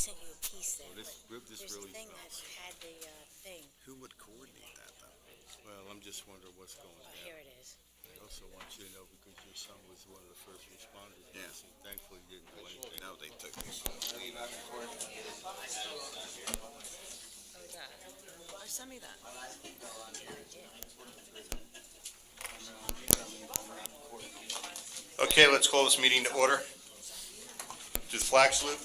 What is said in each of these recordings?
sent you a piece there, This but this there's a really thing that had the thing. Who would coordinate that, though? Well, I'm just wondering what's going Oh, down. here it is. I also want you to know because your son was one of the first responders. Yeah. And thankfully, he didn't do anything. No, they took me. Oh, send me that. Okay, let's call this meeting to order. Do the flag salute.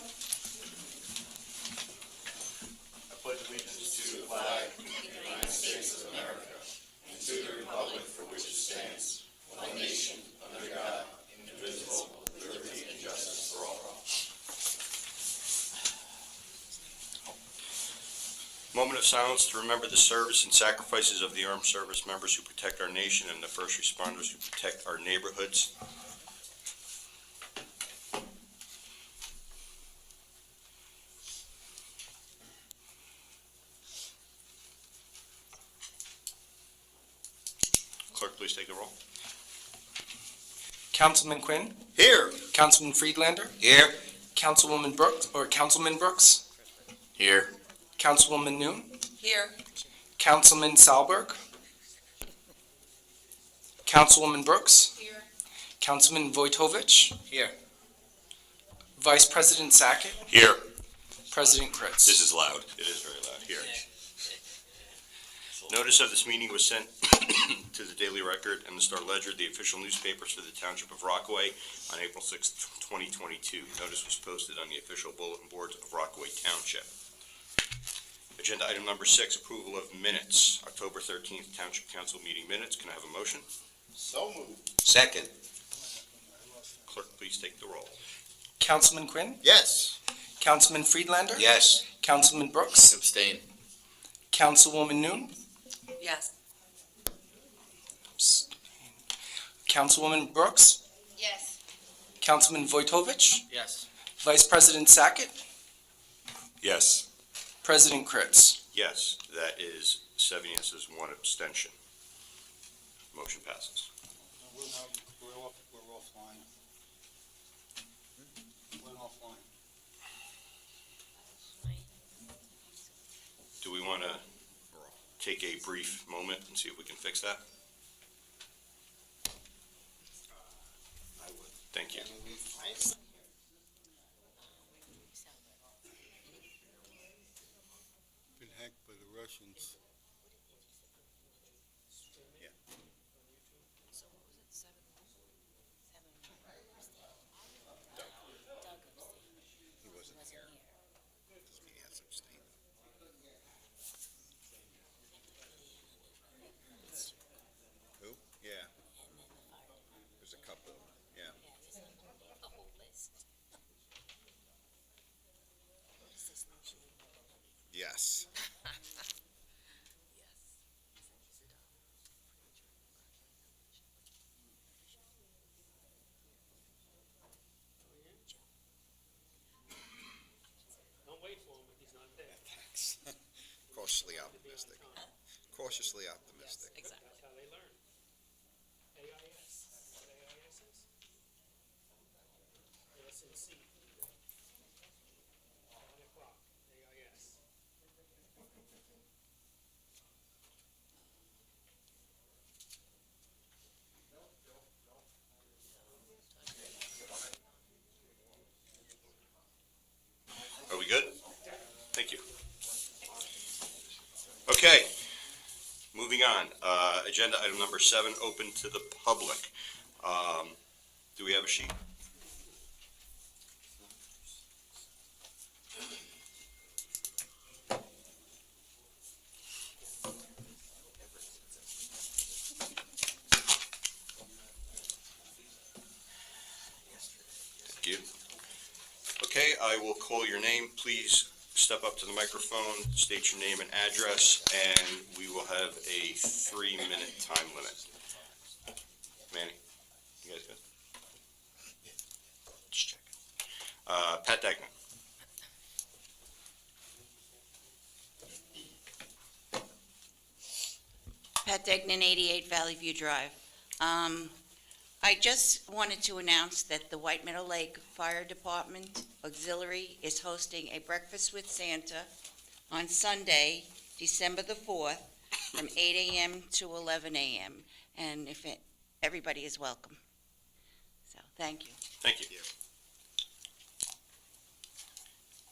I pledge allegiance to the flag of the United States of America and to the republic for which it stands, one nation, under God, indivisible, with liberty and justice for all. Moment of silence to remember the service and sacrifices of the armed service members who protect our nation and the first responders who protect our neighborhoods. Clerk, please take the roll. Councilman Quinn, Here. Councilman Friedlander, Here. Councilwoman Brooks, or Councilman Brooks, Here. Councilwoman Noon, Here. Councilman Salberg, Councilwoman Brooks, Here. Councilman Vojtovich, Here. Vice President Sackett, Here. President Kritz. This is loud. It is very loud here. Notice of this meeting was sent to the Daily Record and the Star Ledger, the official newspapers for the Township of Rockaway, on April 6, 2022. Notice was posted on the official bulletin boards of Rockaway Township. Agenda item number 6, approval of minutes, October 13th Township Council meeting minutes. Can I have a motion? So moved. Second. Clerk, please take the roll. Councilman Quinn, Yes. Councilman Friedlander, Yes. Councilman Brooks, Abstain. Councilwoman Noon, Yes. Councilwoman Brooks, Yes. Councilman Vojtovich, Yes. Vice President Sackett, Yes. President Kritz. Yes, that is 7 yeses, 1 abstention. Motion passes. We're offline. We're offline. Do we want to take a brief moment and see if we can fix that? I would. Thank you. Been hacked by the Russians. He wasn't here. Doesn't mean he has to abstain. Who? Yeah. There's a couple. Yeah. Yes. Don't wait for him if he's not there. Thanks. Cautiously optimistic. Cautiously optimistic. Exactly. That's how they learn. AIS. What AIS is? ASNC. 1 o'clock. AIS. Are we good? Thank you. Okay, moving on. Agenda item number 7, open to the public. Do we have a sheet? Thank you. Okay, I will call your name. Please step up to the microphone, state your name and address, and we will have a 3-minute time limit. Manny, you guys good? Just checking. Pat Degnan. Pat Degnan, 88 Valley View Drive. I just wanted to announce that the White Meadow Lake Fire Department Auxiliary is hosting a breakfast with Santa on Sunday, December the 4th, from 8 a.m. to 11 a.m. And everybody is welcome. So, thank you. Thank you.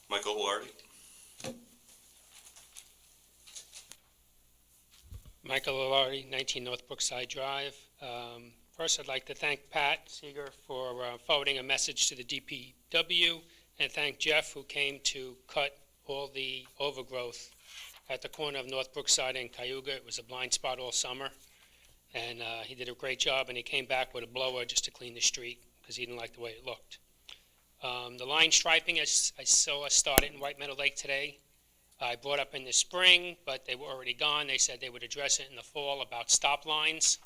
Michael O'Lardy. Michael O'Lardy, 19 North Brookside Drive. First, I'd like to thank Pat Seeger for forwarding a message to the DPW, and thank Jeff, who came to cut all the overgrowth at the corner of North Brookside and Cayuga. It was a blind spot all summer, and he did a great job, and he came back with a blower just to clean the street because he didn't like the way it looked. The line striping, I saw started in White Meadow Lake today. I brought up in the spring, but they were already gone. They said they would address it in the fall about stop lines.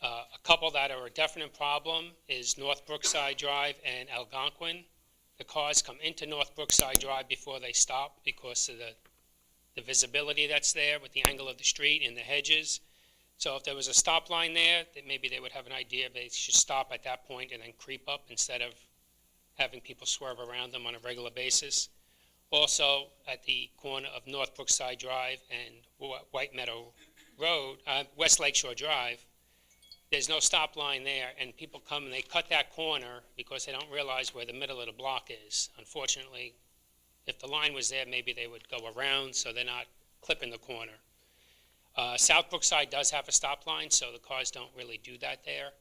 A couple that are a definite problem is North Brookside Drive and Algonquin. The cars come into North Brookside Drive before they stop because of the visibility that's there with the angle of the street and the hedges. So if there was a stop line there, then maybe they would have an idea they should stop at that point and then creep up instead of having people swerve around them on a regular basis. Also, at the corner of North Brookside Drive and White Meadow Road, West Lakeshore Drive, there's no stop line there, and people come and they cut that corner because they don't realize where the middle of the block is. Unfortunately, if the line was there, maybe they would go around, so they're not clipping the corner. South Brookside does have a stop line, so the cars don't really do that there.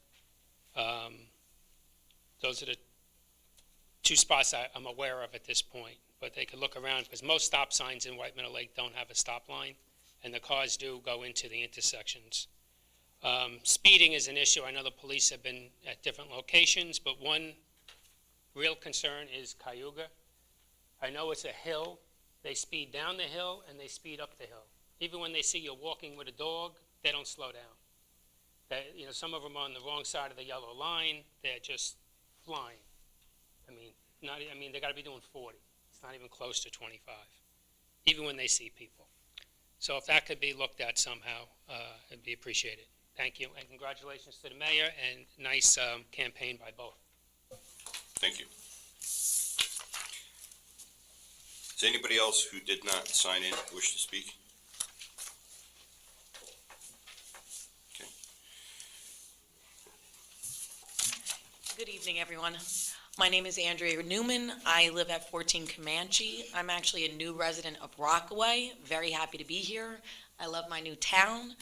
Those are the two spots I'm aware of at this point, but they could look around because most stop signs in White Meadow Lake don't have a stop line, and the cars do go into the intersections. Speeding is an issue. I know the police have been at different locations, but one real concern is Cayuga. I know it's a hill. They speed down the hill and they speed up the hill. Even when they see you walking with a dog, they don't slow down. Some of them are on the wrong side of the yellow line. They're just flying. They got to be doing 40. It's not even close to 25, even when they see people. So if that could be looked at somehow, it'd be appreciated. Thank you, and congratulations to the mayor, and nice campaign by both. Thank you. Is anybody else who did not sign in wish to speak? Okay. Good evening, everyone. My name is Andrea Newman. I live at 14 Comanche. I'm actually a new resident of Rockaway. Very happy to be here. I love my new town.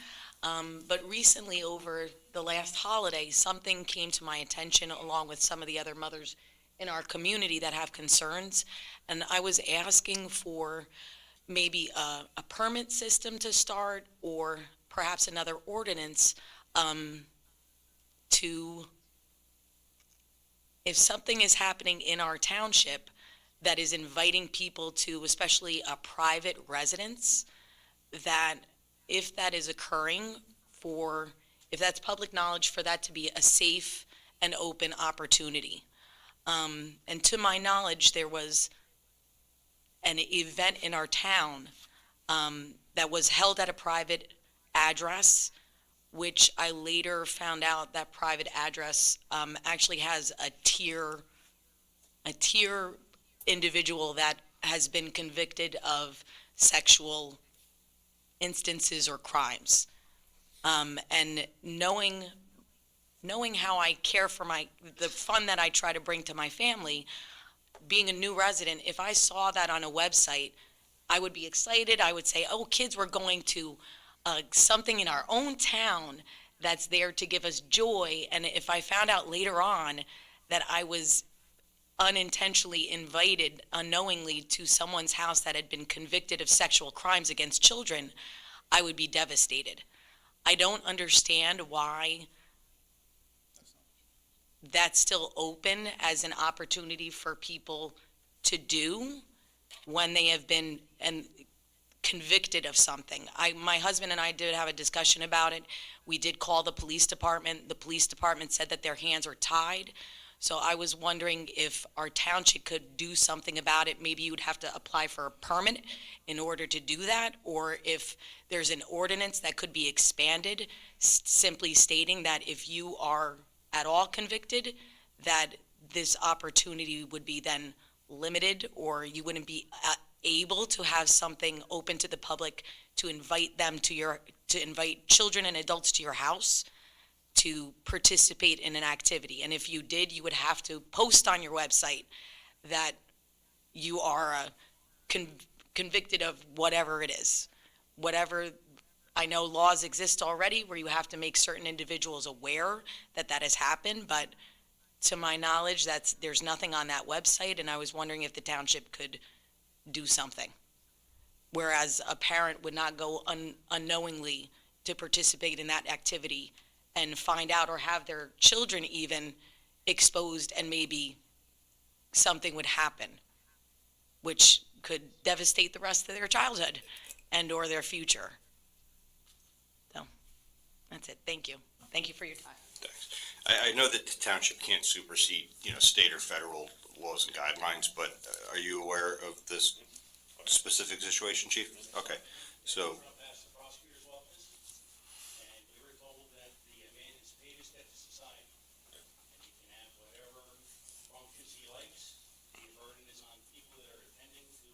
But recently, over the last holiday, something came to my attention along with some of the other mothers in our community that have concerns. And I was asking for maybe a permit system to start, or perhaps another ordinance to, if something is happening in our township that is inviting people to, especially a private residence, that if that is occurring, if that's public knowledge, for that to be a safe and open opportunity. And to my knowledge, there was an event in our town that was held at a private address, which I later found out that private address actually has a tier individual that has been convicted of sexual instances or crimes. And knowing how I care for the fun that I try to bring to my family, being a new resident, if I saw that on a website, I would be excited. I would say, oh, kids, we're going to something in our own town that's there to give us joy. And if I found out later on that I was unintentionally invited unknowingly to someone's house that had been convicted of sexual crimes against children, I would be devastated. I don't understand why that's still open as an opportunity for people to do when they have been convicted of something. My husband and I did have a discussion about it. We did call the police department. The police department said that their hands are tied. So I was wondering if our township could do something about it. Maybe you would have to apply for a permit in order to do that, or if there's an ordinance that could be expanded, simply stating that if you are at all convicted, that this opportunity would be then limited, or you wouldn't be able to have something open to the public to invite them to invite children and adults to your house to participate in an activity. And if you did, you would have to post on your website that you are convicted of whatever it is. Whatever, I know laws exist already where you have to make certain individuals aware that that has happened, but to my knowledge, there's nothing on that website, and I was wondering if the township could do something. Whereas a parent would not go unknowingly to participate in that activity and find out, or have their children even exposed, and maybe something would happen, which could devastate the rest of their childhood and or their future. So, that's it. Thank you. Thank you for your time. Thanks. I know that the township can't supersede, state or federal laws and guidelines, but are you aware of this specific situation, Chief? Okay, so, Past the prosecutor's office, and we were told that the man is paid his debt to society, and he can have whatever functions he likes. The burden is on people that are attending to,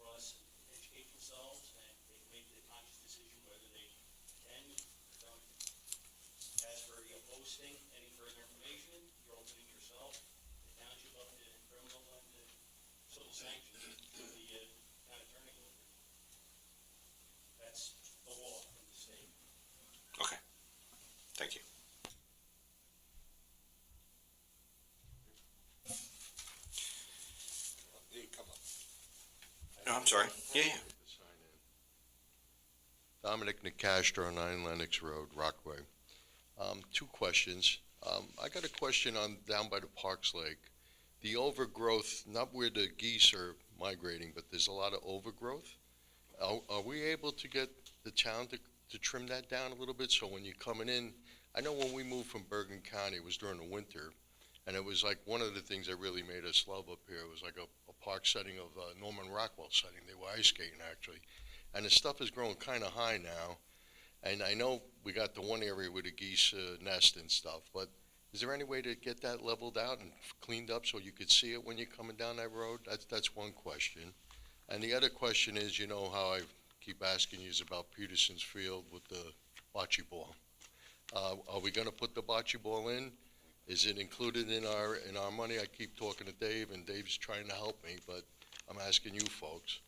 for us, educate themselves, and they make the conscious decision whether they attend or don't. As for posting any further information, you're opening yourself, the township, up to criminal and civil sanctions to the town attorney. That's the law in the state. okay, thank you. Come up. No, I'm sorry. Yeah. Dominic Nicastro, 9 Lennox Road, Rockaway. Two questions. I got a question on down by the Parks Lake. The overgrowth, not where the geese are migrating, but there's a lot of overgrowth. Are we able to get the town to trim that down a little bit, so when you're coming in, I know when we moved from Bergen County, it was during the winter, and it was like one of the things that really made us love up here. It was like a park setting of Norman Rockwell setting. They were ice skating, actually. And the stuff is growing kind of high now. And I know we got the one area with the geese nest and stuff, but is there any way to get that leveled out and cleaned up so you could see it when you're coming down that road? That's one question. And the other question is, you know how I keep asking you is about Peterson's Field with the bocce ball. Are we going to put the bocce ball in? Is it included in our money? I keep talking to Dave, and Dave's trying to help me, but I'm asking you folks,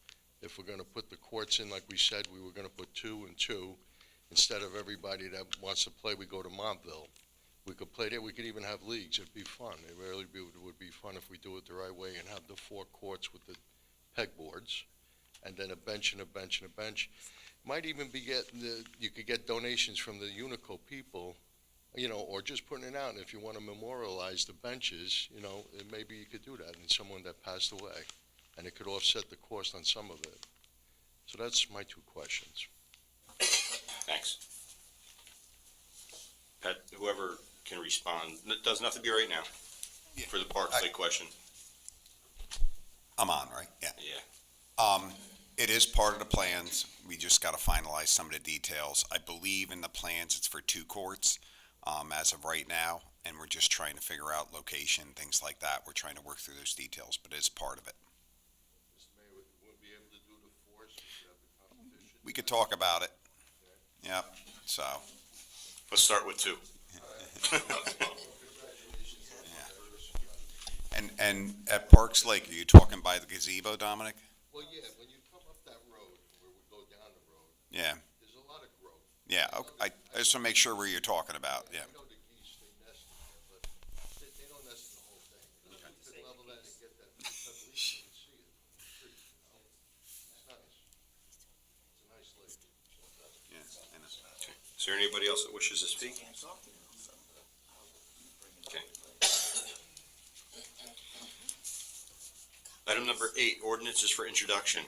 if we're going to put the courts in like we said we were going to put 2 and 2, instead of everybody that wants to play, we go to Montville. We could play there. We could even have leagues. It'd be fun. It really would be fun if we do it the right way and have the 4 courts with the pegboards, and then a bench and a bench and a bench. Might even be you could get donations from the Unico people, or just putting it out. And if you want to memorialize the benches, maybe you could do that in someone that passed away, and it could offset the cost on some of it. So that's my 2 questions. Thanks. Pat, whoever can respond, it doesn't have to be right now, for the Parks Lake question. I'm on, right? Yeah. Yeah. It is part of the plans. We just got to finalize some of the details. I believe in the plans it's for 2 courts as of right now, and we're just trying to figure out location, things like that. We're trying to work through those details, but it's part of it. Mr. Mayor, would be able to do the 4 since you have the competition? We could talk about it. Yep, so. Let's start with 2. And at Parks Lake, are you talking by the gazebo, Dominic? Well, yeah, when you come up that road, where we go down the road, Yeah, there's a lot of growth. yeah, okay. I just want to make sure where you're talking about, yeah. I know the geese, they nest in there, but they don't nest in the whole thing. If you could level that and get that, at least you can see it. It's pretty, It's nice. It's a nice lake. Yeah, I know. Okay. Is there anybody else that wishes to speak? Okay. Item number 8, ordinances for introduction.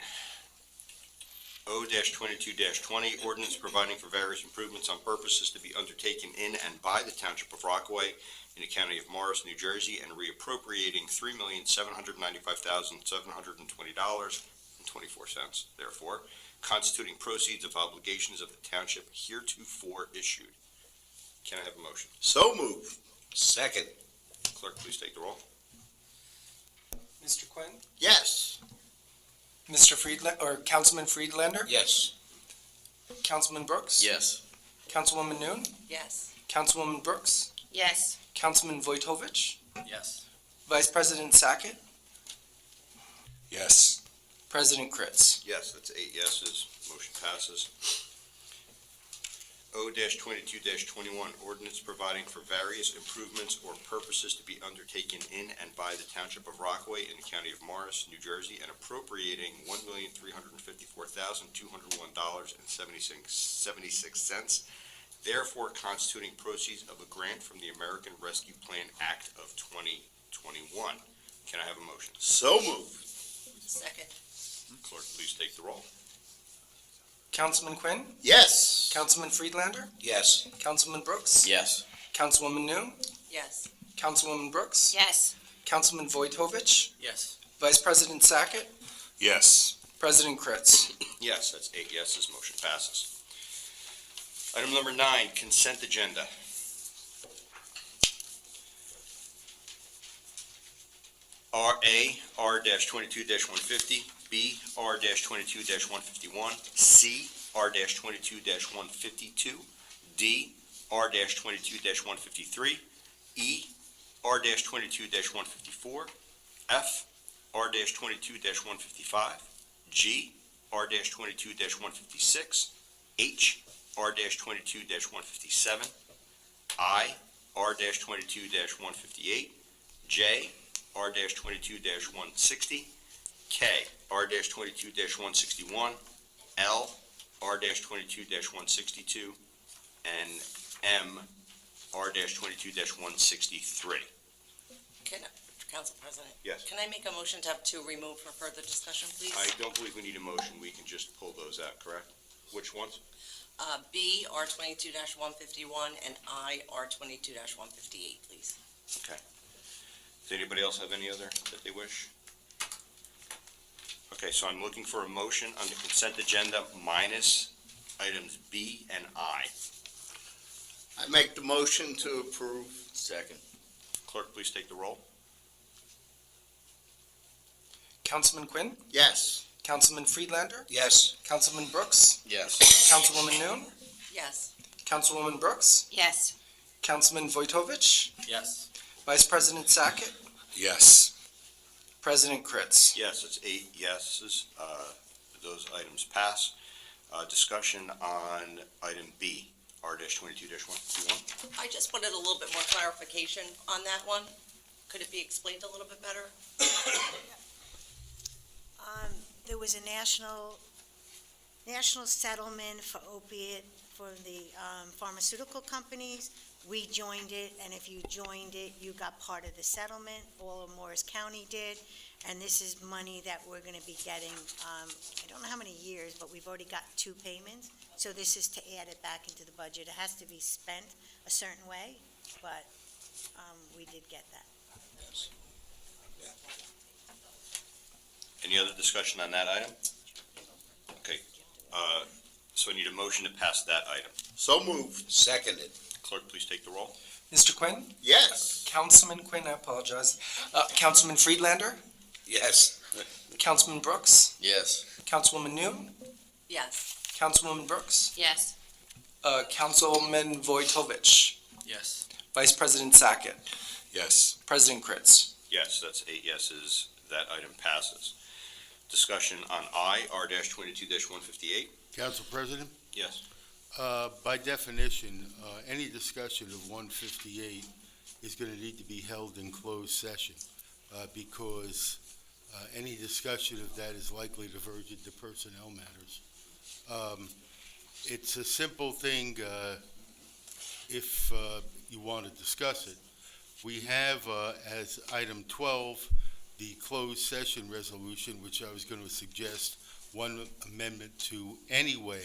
O-22-20, ordinance providing for various improvements on purposes to be undertaken in and by the Township of Rockaway in the County of Morris, New Jersey, and reappropriating $3,795,720.24, therefore, constituting proceeds of obligations of the township heretofore issued. Can I have a motion? So moved. Second. Clerk, please take the roll. Mr. Quinn? Yes. Mr. Friedlander, or Councilman Friedlander? Yes. Councilman Brooks? Yes. Councilwoman Noon? Yes. Councilwoman Brooks? Yes. Councilman Vojtovich? Yes. Vice President Sackett? Yes. President Kritz? Yes, that's 8 yeses. Motion passes. O-22-21, ordinance providing for various improvements or purposes to be undertaken in and by the Township of Rockaway in the County of Morris, New Jersey, and appropriating $1,354,201.76, therefore constituting proceeds of a grant from the American Rescue Plan Act of 2021. Can I have a motion? So moved. Second. Clerk, please take the roll. Councilman Quinn? Yes. Councilman Friedlander? Yes. Councilman Brooks? Yes. Councilwoman Noon? Yes. Councilwoman Brooks? Yes. Councilman Vojtovich? Yes. Vice President Sackett? Yes. President Kritz? Yes, that's 8 yeses. Motion passes. Item number 9, consent agenda. R-22-150, B, R-22-151, C, R-22-152, D, R-22-153, E, R-22-154, F, R-22-155, G, R-22-156, H, R-22-157, I, R-22-158, J, R-22-160, K, R-22-161, L, R-22-162, and M, R-22-163. Council President, Yes. can I make a motion to have two removed for further discussion, please? I don't believe we need a motion. We can just pull those out, correct? Which ones? B, R-22-151, and I, R-22-158, please. Does anybody else have any other that they wish? Okay, so I'm looking for a motion on the consent agenda minus items B and I. I make the motion to approve. Second. Clerk, please take the roll. Councilman Quinn? Yes. Councilman Friedlander? Yes. Councilman Brooks? Yes. Councilwoman Noon? Yes. Councilwoman Brooks? Yes. Councilman Vojtovich? Yes. Vice President Sackett? Yes. President Kritz? Yes, it's 8 yeses. Those items pass. Discussion on item B, R-22-151. I just wanted a little bit more clarification on that one. Could it be explained a little bit better? There was a national settlement for opiate for the pharmaceutical companies. We joined it, and if you joined it, you got part of the settlement. All of Morris County did, and this is money that we're going to be getting. I don't know how many years, but we've already got 2 payments. So this is to add it back into the budget. It has to be spent a certain way, but we did get that. Any other discussion on that item? Okay, so I need a motion to pass that item. So moved. Seconded. Clerk, please take the roll. Mr. Quinn? Yes. Councilman Quinn, I apologize. Councilman Friedlander? Yes. Councilman Brooks? Yes. Councilwoman Noon? Yes. Councilwoman Brooks? Yes. Councilman Vojtovich? Yes. Vice President Sackett? Yes. President Kritz? Yes, that's 8 yeses. That item passes. Discussion on I, R-22-158. Council President, Yes. by definition, any discussion of 158 is going to need to be held in closed session because any discussion of that is likely to verge into personnel matters. It's a simple thing if you want to discuss it. We have as item 12 the closed session resolution, which I was going to suggest one amendment to anyway.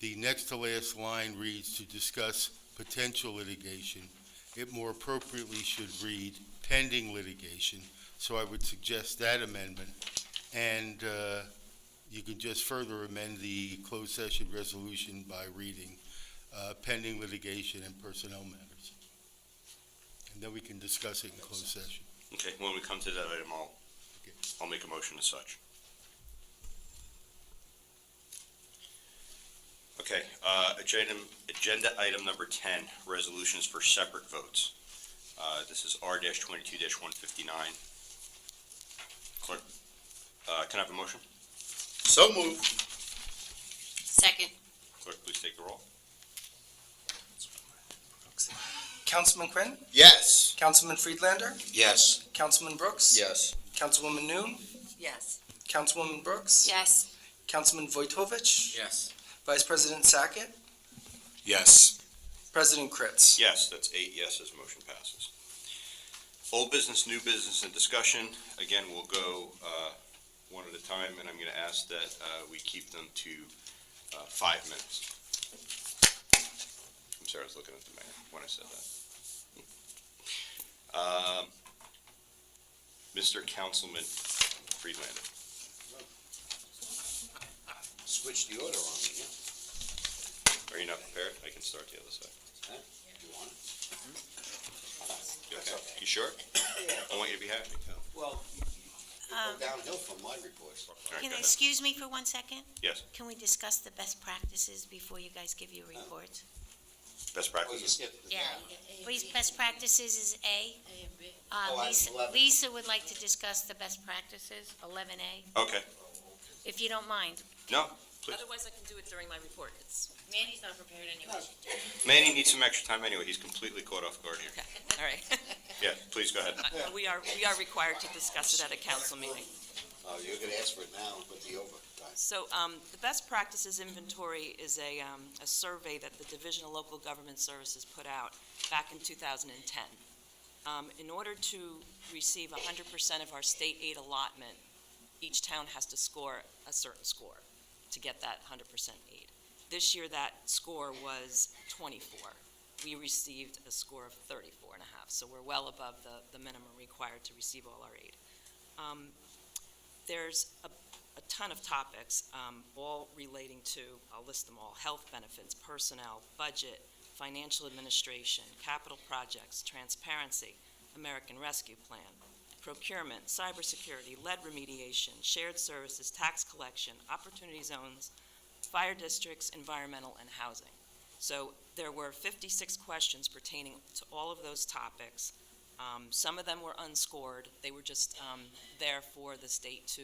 The next to last line reads to discuss potential litigation. It more appropriately should read pending litigation, so I would suggest that amendment. And you can just further amend the closed session resolution by reading pending litigation and personnel matters. and then we can discuss it in closed session. Okay, when we come to that item, I'll make a motion as such. Okay, agenda item number 10, resolutions for separate votes. This is R-22-159. Clerk, can I have a motion? So moved. Second. Clerk, please take the roll. Councilman Quinn, Yes. Councilman Friedlander, Yes. Councilman Brooks, Yes. Councilwoman Noon, Yes. Councilwoman Brooks, Yes. Councilman Vojtovich, Yes. Vice President Sackett, Yes. President Kritz. Yes, that's 8 yeses, motion passes. Old business, new business, and discussion. Again, we'll go one at a time, and I'm going to ask that we keep them to 5 minutes. I'm sorry, I was looking at the mayor when I said that. Mr. Councilman Friedlander. Switch the order on me, yeah. Are you not prepared? I can start the other side. You want it? You okay? You sure? I want you to be happy. Well, Um, go downhill from my reports. All right, Can go I, ahead. excuse me for 1 second? Yes, Can we discuss the best practices before you guys give your reports? best Oh, you practices. skipped the Please, best practices is A. Oh, item 11. Lisa would like to discuss the best practices, 11A, Okay, if you don't mind. no, please. Otherwise, I can do it during my report. Mandy's not prepared anyway. Manny needs some extra time anyway. He's completely caught off guard here. All right. Yeah, please go ahead. We are required to discuss it at a council meeting. Oh, you're gonna ask for it now, but the overtime. So, the best practices inventory is a survey that the Division of Local Government Services put out back in 2010. In order to receive 100% of our state aid allotment, each town has to score a certain score to get that 100% aid. This year, that score was 24. We received a score of 34.5, so we're well above the minimum required to receive all our aid. There's a ton of topics, all relating to, I'll list them all, health benefits, personnel, budget, financial administration, capital projects, transparency, American Rescue Plan, procurement, cybersecurity, lead remediation, shared services, tax collection, opportunity zones, fire districts, environmental, and housing. So there were 56 questions pertaining to all of those topics. Some of them were unscored. They were just there for the state to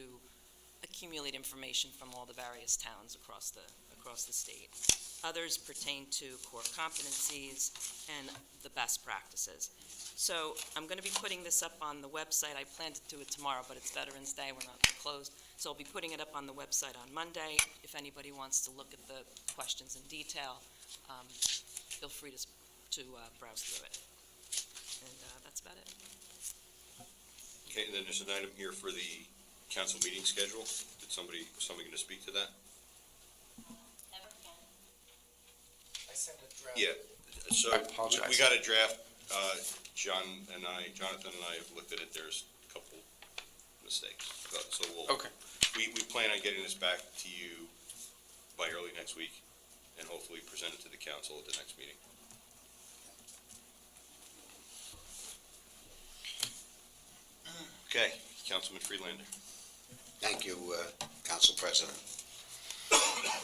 accumulate information from all the various towns across the state. Others pertain to core competencies and the best practices. So I'm going to be putting this up on the website. I planned to do it tomorrow, but it's Veterans Day. We're not closed. So I'll be putting it up on the website on Monday. If anybody wants to look at the questions in detail, feel free to browse through it. And that's about it. Okay, and then there's an item here for the council meeting schedule. Did somebody going to speak to that? I sent a draft. Yeah, so I apologize. we got a draft. Jonathan and I have looked at it. There's a couple mistakes. So Okay. we plan on getting this back to you by early next week and hopefully present it to the council at the next meeting. Okay, Councilman Friedlander. Thank you, Council President.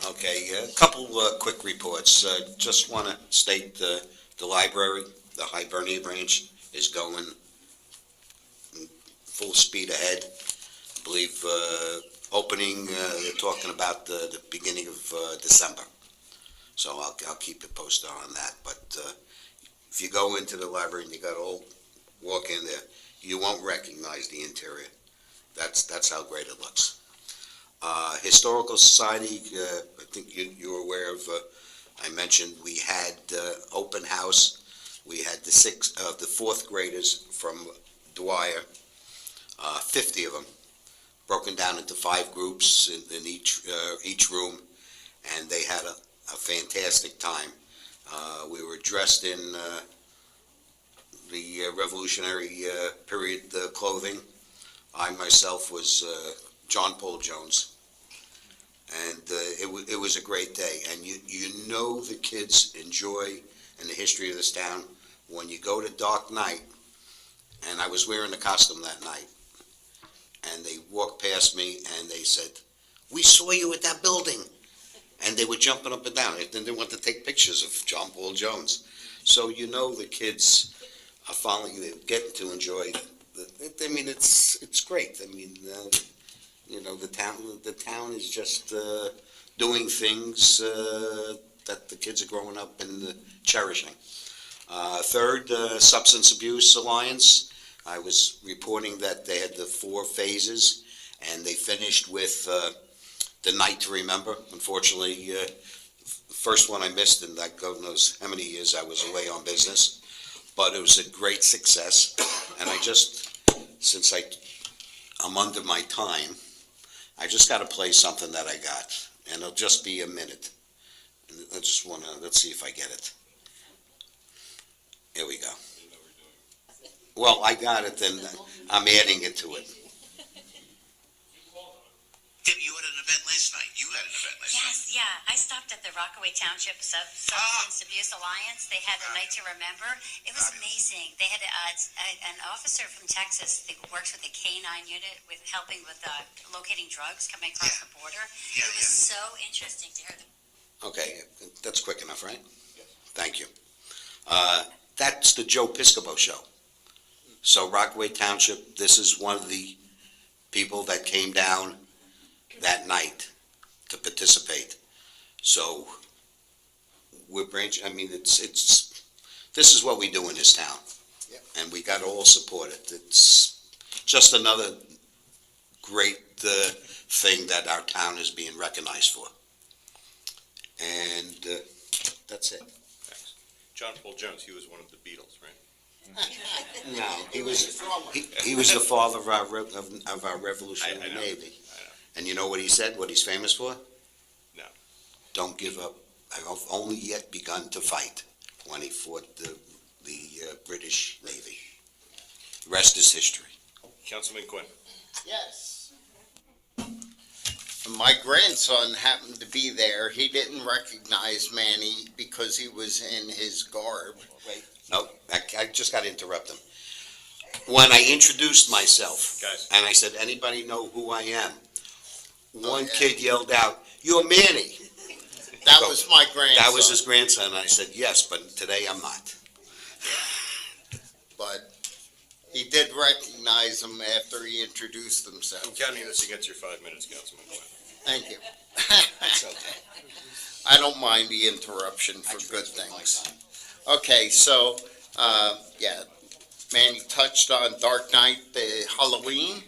Okay, a couple quick reports. Just want to state the library, the Hibernia branch, is going full speed ahead. I believe opening, they're talking about the beginning of December. So I'll keep you posted on that. But if you go into the library and you got to walk in there, you won't recognize the interior. That's how great it looks. Historical Society, I think you're aware of, I mentioned we had open house. We had the fourth graders from Dwyer, 50 of them, broken down into 5 groups in each room, and they had a fantastic time. We were dressed in the Revolutionary period clothing. I myself was John Paul Jones, and it was a great day. And you know the kids enjoy in the history of this town when you go to Dark Night and I was wearing the costume that night. And they walked past me and they said, "We saw you at that building." And they were jumping up and down. Then they wanted to take pictures of John Paul Jones. So you know the kids are following, they're getting to enjoy. I mean, it's great. I mean, you know, the town is just doing things that the kids are growing up and cherishing. Third, Substance Abuse Alliance. I was reporting that they had the 4 phases, and they finished with the Night to Remember. Unfortunately, first one I missed, and that God knows how many years I was away on business. But it was a great success, and I just, since I'm under my time, I just got to play something that I got, and it'll just be a minute. Let's see if I get it. Here we go. Well, I got it, then I'm adding it to it. Tim, you had an event last night. You had an event last night. Yes, yeah. I stopped at the Rockaway Township Substance Abuse Alliance. They had a night to remember. It was amazing. They had an officer from Texas that works with the K-9 unit with helping with locating drugs coming across the border. Yeah, It was so interesting to hear them. Okay, that's quick enough, right? Thank you. That's the Joe Piscopo show. So Rockaway Township, this is one of the people that came down that night to participate. So we're branching, I mean, this is what we do in this town. And we got to all support it. It's just another great thing that our town is being recognized for. And that's it. Thanks. John Paul Jones, he was one of the Beatles, right? No, he was the father of our Revolutionary I know. Navy. And you know what he said, what he's famous for? No. Don't give up. I've only yet begun to fight, when he fought the British Navy. The rest is history. Councilman Quinn. Yes. My grandson happened to be there. He didn't recognize Manny because he was in his garb. No, I just got to interrupt him. When I introduced myself, Guys. and I said, "Anybody know who I am?" One kid yelled out, "You're Manny." That was my grandson. That was his grandson. I said, "Yes, but today I'm not." But he did recognize him after he introduced I'm himself. counting this against your 5 minutes, Councilman Quinn. Thank you. That's okay. I don't mind the interruption for good things. Okay, so, yeah, Manny touched on Dark Knight, the Halloween.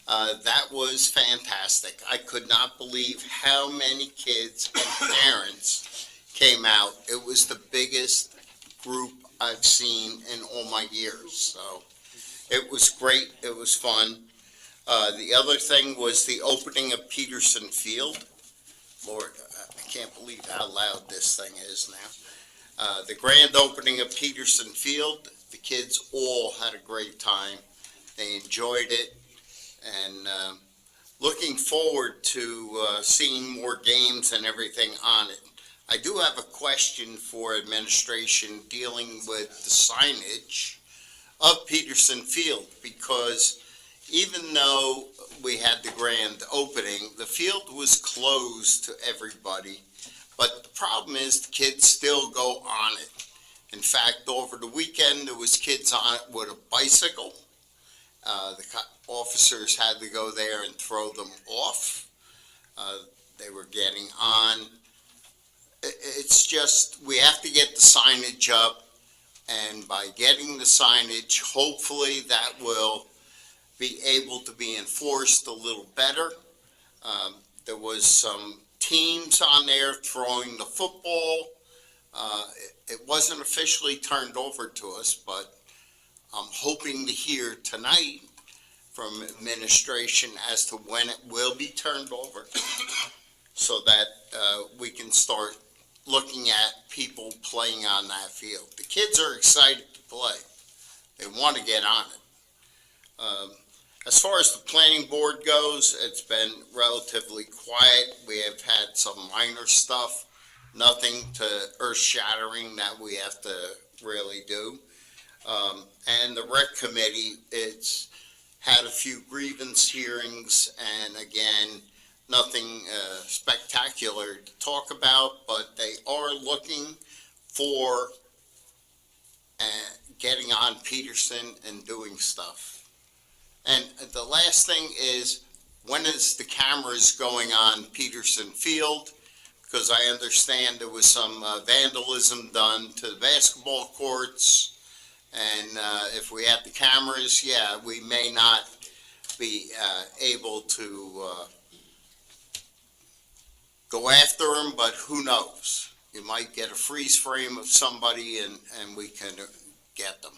That was fantastic. I could not believe how many kids and parents came out. It was the biggest group I've seen in all my years, so it was great. It was fun. The other thing was the opening of Peterson Field. Lord, I can't believe how loud this thing is now. The grand opening of Peterson Field, the kids all had a great time. They enjoyed it, and looking forward to seeing more games and everything on it. I do have a question for administration dealing with the signage of Peterson Field, because even though we had the grand opening, the field was closed to everybody. But the problem is the kids still go on it. In fact, over the weekend, there was kids on it with a bicycle. The officers had to go there and throw them off. They were getting on. It's just, we have to get the signage up. And by getting the signage, hopefully that will be able to be enforced a little better. There was some teams on there throwing the football. It wasn't officially turned over to us, but I'm hoping to hear tonight from administration as to when it will be turned over, so that we can start looking at people playing on that field. The kids are excited to play. They want to get on it. As far as the planning board goes, it's been relatively quiet. We have had some minor stuff, nothing to earth-shattering that we have to really do. And the rec committee, it's had a few grievance hearings, and again, nothing spectacular to talk about, but they are looking for getting on Peterson and doing stuff. And the last thing is, when is the cameras going on Peterson Field? Because I understand there was some vandalism done to the basketball courts. And if we had the cameras, yeah, we may not be able to go after them, but who knows? You might get a freeze frame of somebody and we can get them.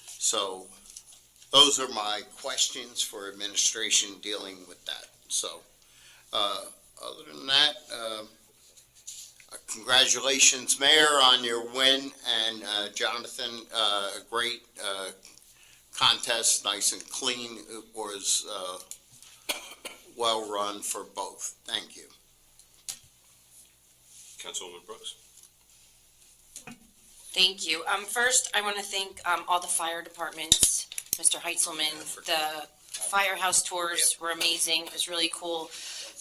So those are my questions for administration dealing with that. So other than that, congratulations, Mayor, on your win, and Jonathan, a great contest, nice and clean. It was well run for both. Thank you. Councilwoman Brooks? Thank you. First, I want to thank all the fire departments, Mr. Heitzelman. The firehouse tours were amazing. It was really cool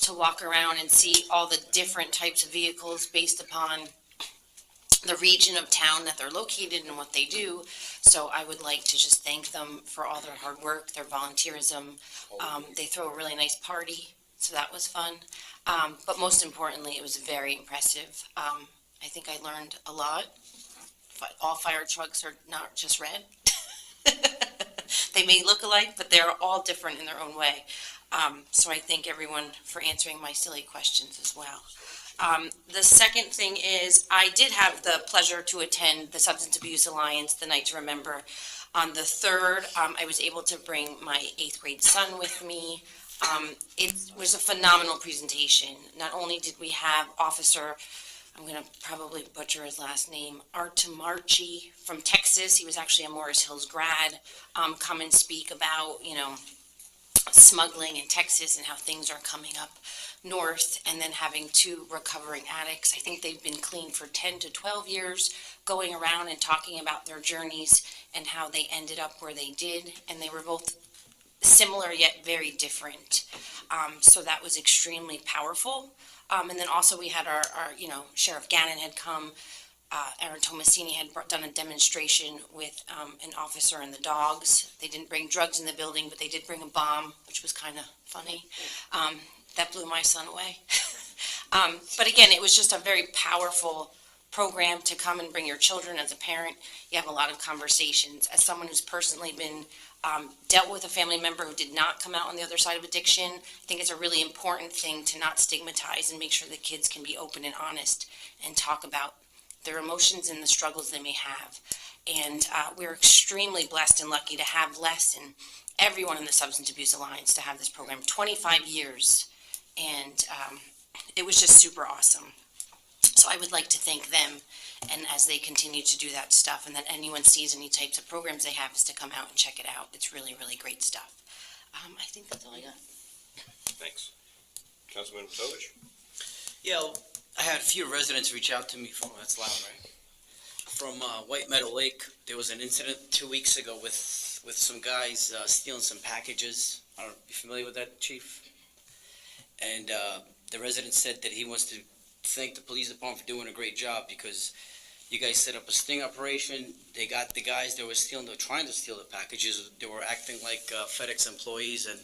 to walk around and see all the different types of vehicles based upon the region of town that they're located and what they do. So I would like to just thank them for all their hard work, their volunteerism. They throw a really nice party, so that was fun. But most importantly, it was very impressive. I think I learned a lot. All fire trucks are not just red. They may look alike, but they're all different in their own way. So I thank everyone for answering my silly questions as well. The second thing is, I did have the pleasure to attend the Substance Abuse Alliance, the Night to Remember. On the 3rd, I was able to bring my 8th grade son with me. It was a phenomenal presentation. Not only did we have Officer, I'm going to probably butcher his last name, Artamarchi from Texas. He was actually a Morris Hills grad, come and speak about, smuggling in Texas and how things are coming up north, and then having 2 recovering addicts. I think they've been clean for 10 to 12 years, going around and talking about their journeys and how they ended up where they did, and they were both similar yet very different. So that was extremely powerful. And then also we had our Sheriff Gannon had come, Aaron Tomasini had done a demonstration with an officer and the dogs. They didn't bring drugs in the building, but they did bring a bomb, which was kind of funny. That blew my son away. But again, it was just a very powerful program to come and bring your children. As a parent, you have a lot of conversations. As someone who's personally been dealt with a family member who did not come out on the other side of addiction, I think it's a really important thing to not stigmatize and make sure the kids can be open and honest and talk about their emotions and the struggles they may have. And we're extremely blessed and lucky to have Les and everyone in the Substance Abuse Alliance to have this program 25 years. And it was just super awesome. So I would like to thank them, and as they continue to do that stuff, and that anyone sees any types of programs they have, is to come out and check it out. It's really, really great stuff. I think that's all I got. Thanks. Councilman Patovich? Yeah, I had a few residents reach out to me from, that's loud, right? From White Meadow Lake. There was an incident 2 weeks ago with some guys stealing some packages. I don't know, you familiar with that, Chief? And the resident said that he wants to thank the police department for doing a great job, because you guys set up a sting operation. They got the guys that were trying to steal the packages. They were acting like FedEx employees, and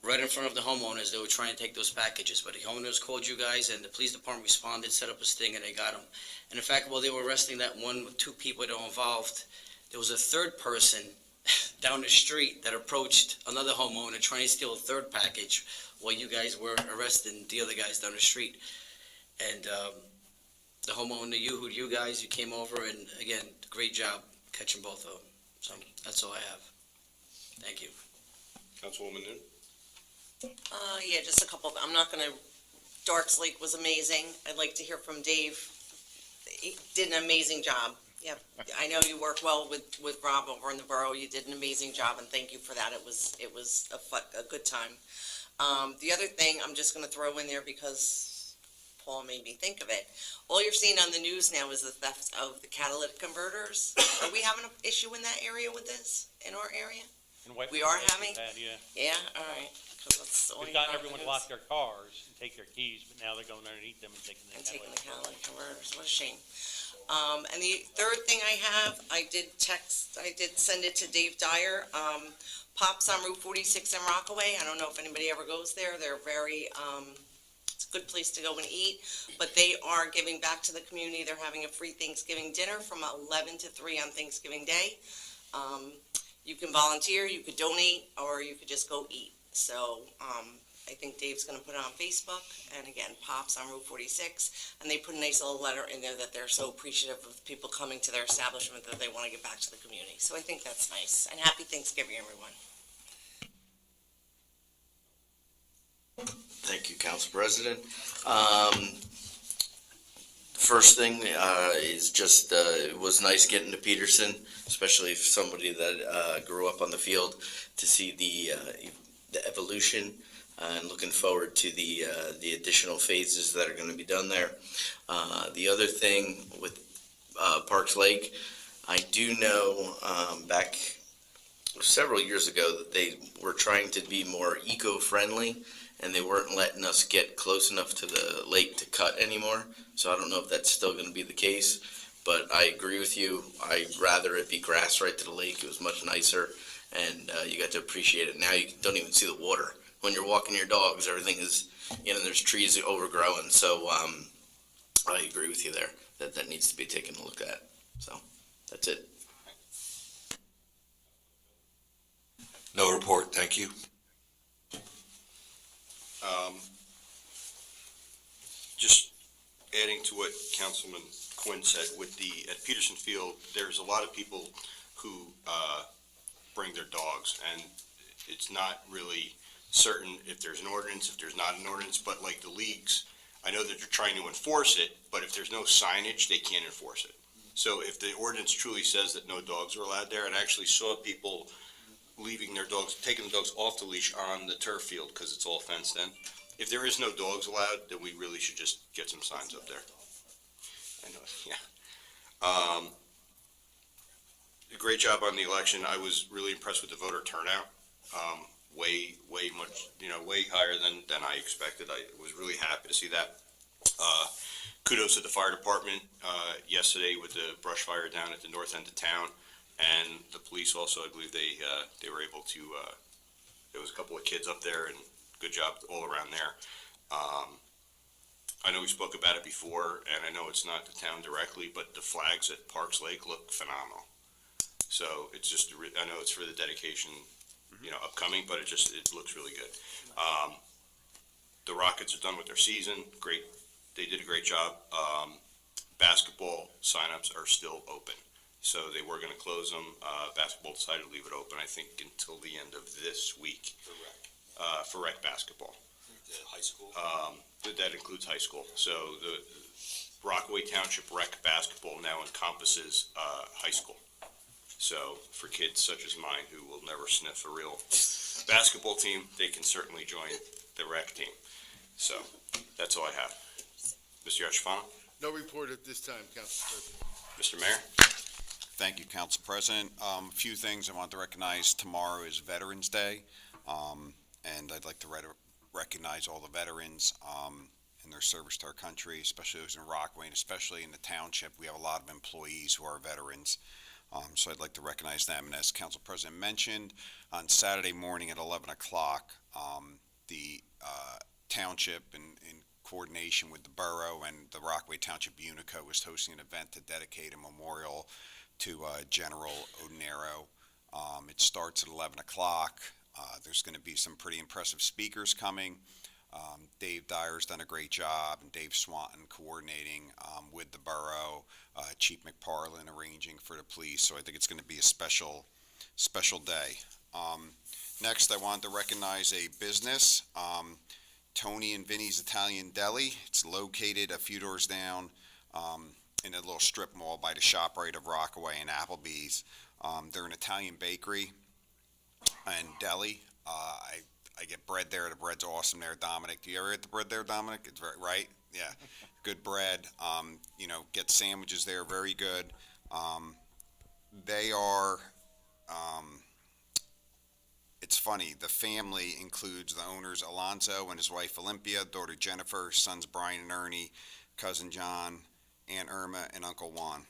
right in front of the homeowners, they were trying to take those packages. But the homeowners called you guys, and the police department responded, set up a sting, and they got them. And in fact, while they were arresting that one with 2 people that were involved, there was a third person down the street that approached another homeowner trying to steal a third package while you guys were arresting the other guys down the street. And the homeowner, you guys, you came over, and again, great job catching both of them. So that's all I have. Thank you. Councilwoman Noon? Yeah, just a couple. I'm not going to. Darks Lake was amazing. I'd like to hear from Dave. He did an amazing job. Yeah, I know you work well with Rob over in the borough. You did an amazing job, and thank you for that. It was a good time. The other thing I'm just going to throw in there, because Paul made me think of it. All you're seeing on the news now is the theft of the catalytic converters. Are we having an issue in that area with this, in our area? We are having? Yeah. Yeah, all right. 'Cause that's all We've you gotten got on the everyone to news. lock their cars and take their keys, but now they're going underneath them and taking the And taking the catalytic. catalytic converters, what a shame. And the third thing I have, I did send it to Dave Dyer, Pops on Route 46 in Rockaway. I don't know if anybody ever goes there. They're very, it's a good place to go and eat, but they are giving back to the community. They're having a free Thanksgiving dinner from 11 to 3 on Thanksgiving Day. You can volunteer, you could donate, or you could just go eat. So, I think Dave's gonna put it on Facebook, and again, Pops on Route 46, and they put a nice little letter in there that they're so appreciative of people coming to their establishment that they wanna give back to the community. So I think that's nice, and happy Thanksgiving, everyone. Thank you, Council President. First thing is just, it was nice getting to Peterson, especially for somebody that grew up on the field, to see the evolution, and looking forward to the additional phases that are going to be done there. The other thing with Parks Lake, I do know back several years ago that they were trying to be more eco-friendly, and they weren't letting us get close enough to the lake to cut anymore. So I don't know if that's still going to be the case, but I agree with you. I'd rather it be grass right to the lake. It was much nicer, and you got to appreciate it. Now you don't even see the water. When you're walking your dogs, everything is, there's trees overgrowing. So I agree with you there that needs to be taken a look at. So that's it. No report, thank you. Just adding to what Councilman Quinn said, at Peterson Field, there's a lot of people who bring their dogs, and it's not really certain if there's an ordinance, if there's not an ordinance, but like the leagues, I know that they're trying to enforce it, but if there's no signage, they can't enforce it. So if the ordinance truly says that no dogs are allowed there, and I actually saw people leaving their dogs, taking the dogs off the leash on the turf field because it's all fenced in. If there is no dogs allowed, then we really should just get some signs up there. I know, yeah. A great job on the election. I was really impressed with the voter turnout. Way much, way higher than I expected. I was really happy to see that. Kudos to the fire department yesterday with the brush fire down at the north end of town, and the police also. I believe they were able to. There was a couple of kids up there, and good job all around there. I know we spoke about it before, and I know it's not the town directly, but the flags at Parks Lake look phenomenal. So it's just, I know it's for the dedication, upcoming, but it looks really good. The Rockets are done with their season. Great. They did a great job. Basketball signups are still open. So they were going to close them. Basketball decided to leave it open, I think, until the end of this week. For rec basketball. High school? That includes high school. So the Rockaway Township rec basketball now encompasses high school. So for kids such as mine who will never sniff a real basketball team, they can certainly join the rec team. So that's all I have. Mr. Yashfana? No report at this time, Council President. Mr. Mayor? Thank you, Council President. A few things I want to recognize. Tomorrow is Veterans Day, and I'd like to recognize all the veterans in their service to our country, especially those in Rockaway, and especially in the township. We have a lot of employees who are veterans, so I'd like to recognize them. And as Council President mentioned, on Saturday morning at 11 o'clock, the township, in coordination with the borough and the Rockaway Township Unico, is hosting an event to dedicate a memorial to General Odinero. It starts at 11 o'clock. There's going to be some pretty impressive speakers coming. Dave Dyer's done a great job, and Dave Swanton coordinating with the borough, Chief McParlin arranging for the police. So I think it's going to be a special day. Next, I wanted to recognize a business, Tony and Vinny's Italian Deli. It's located a few doors down in a little strip mall by the ShopRite of Rockaway and Applebee's. They're an Italian bakery and deli. I get bread there. The bread's awesome there, Dominic. Do you ever get the bread there, Dominic? It's very, right? Yeah, good bread. Get sandwiches there, very good. They are, it's funny, the family includes the owners Alonzo and his wife Olympia, daughter Jennifer, sons Brian and Ernie, cousin John, Aunt Irma, and Uncle Juan.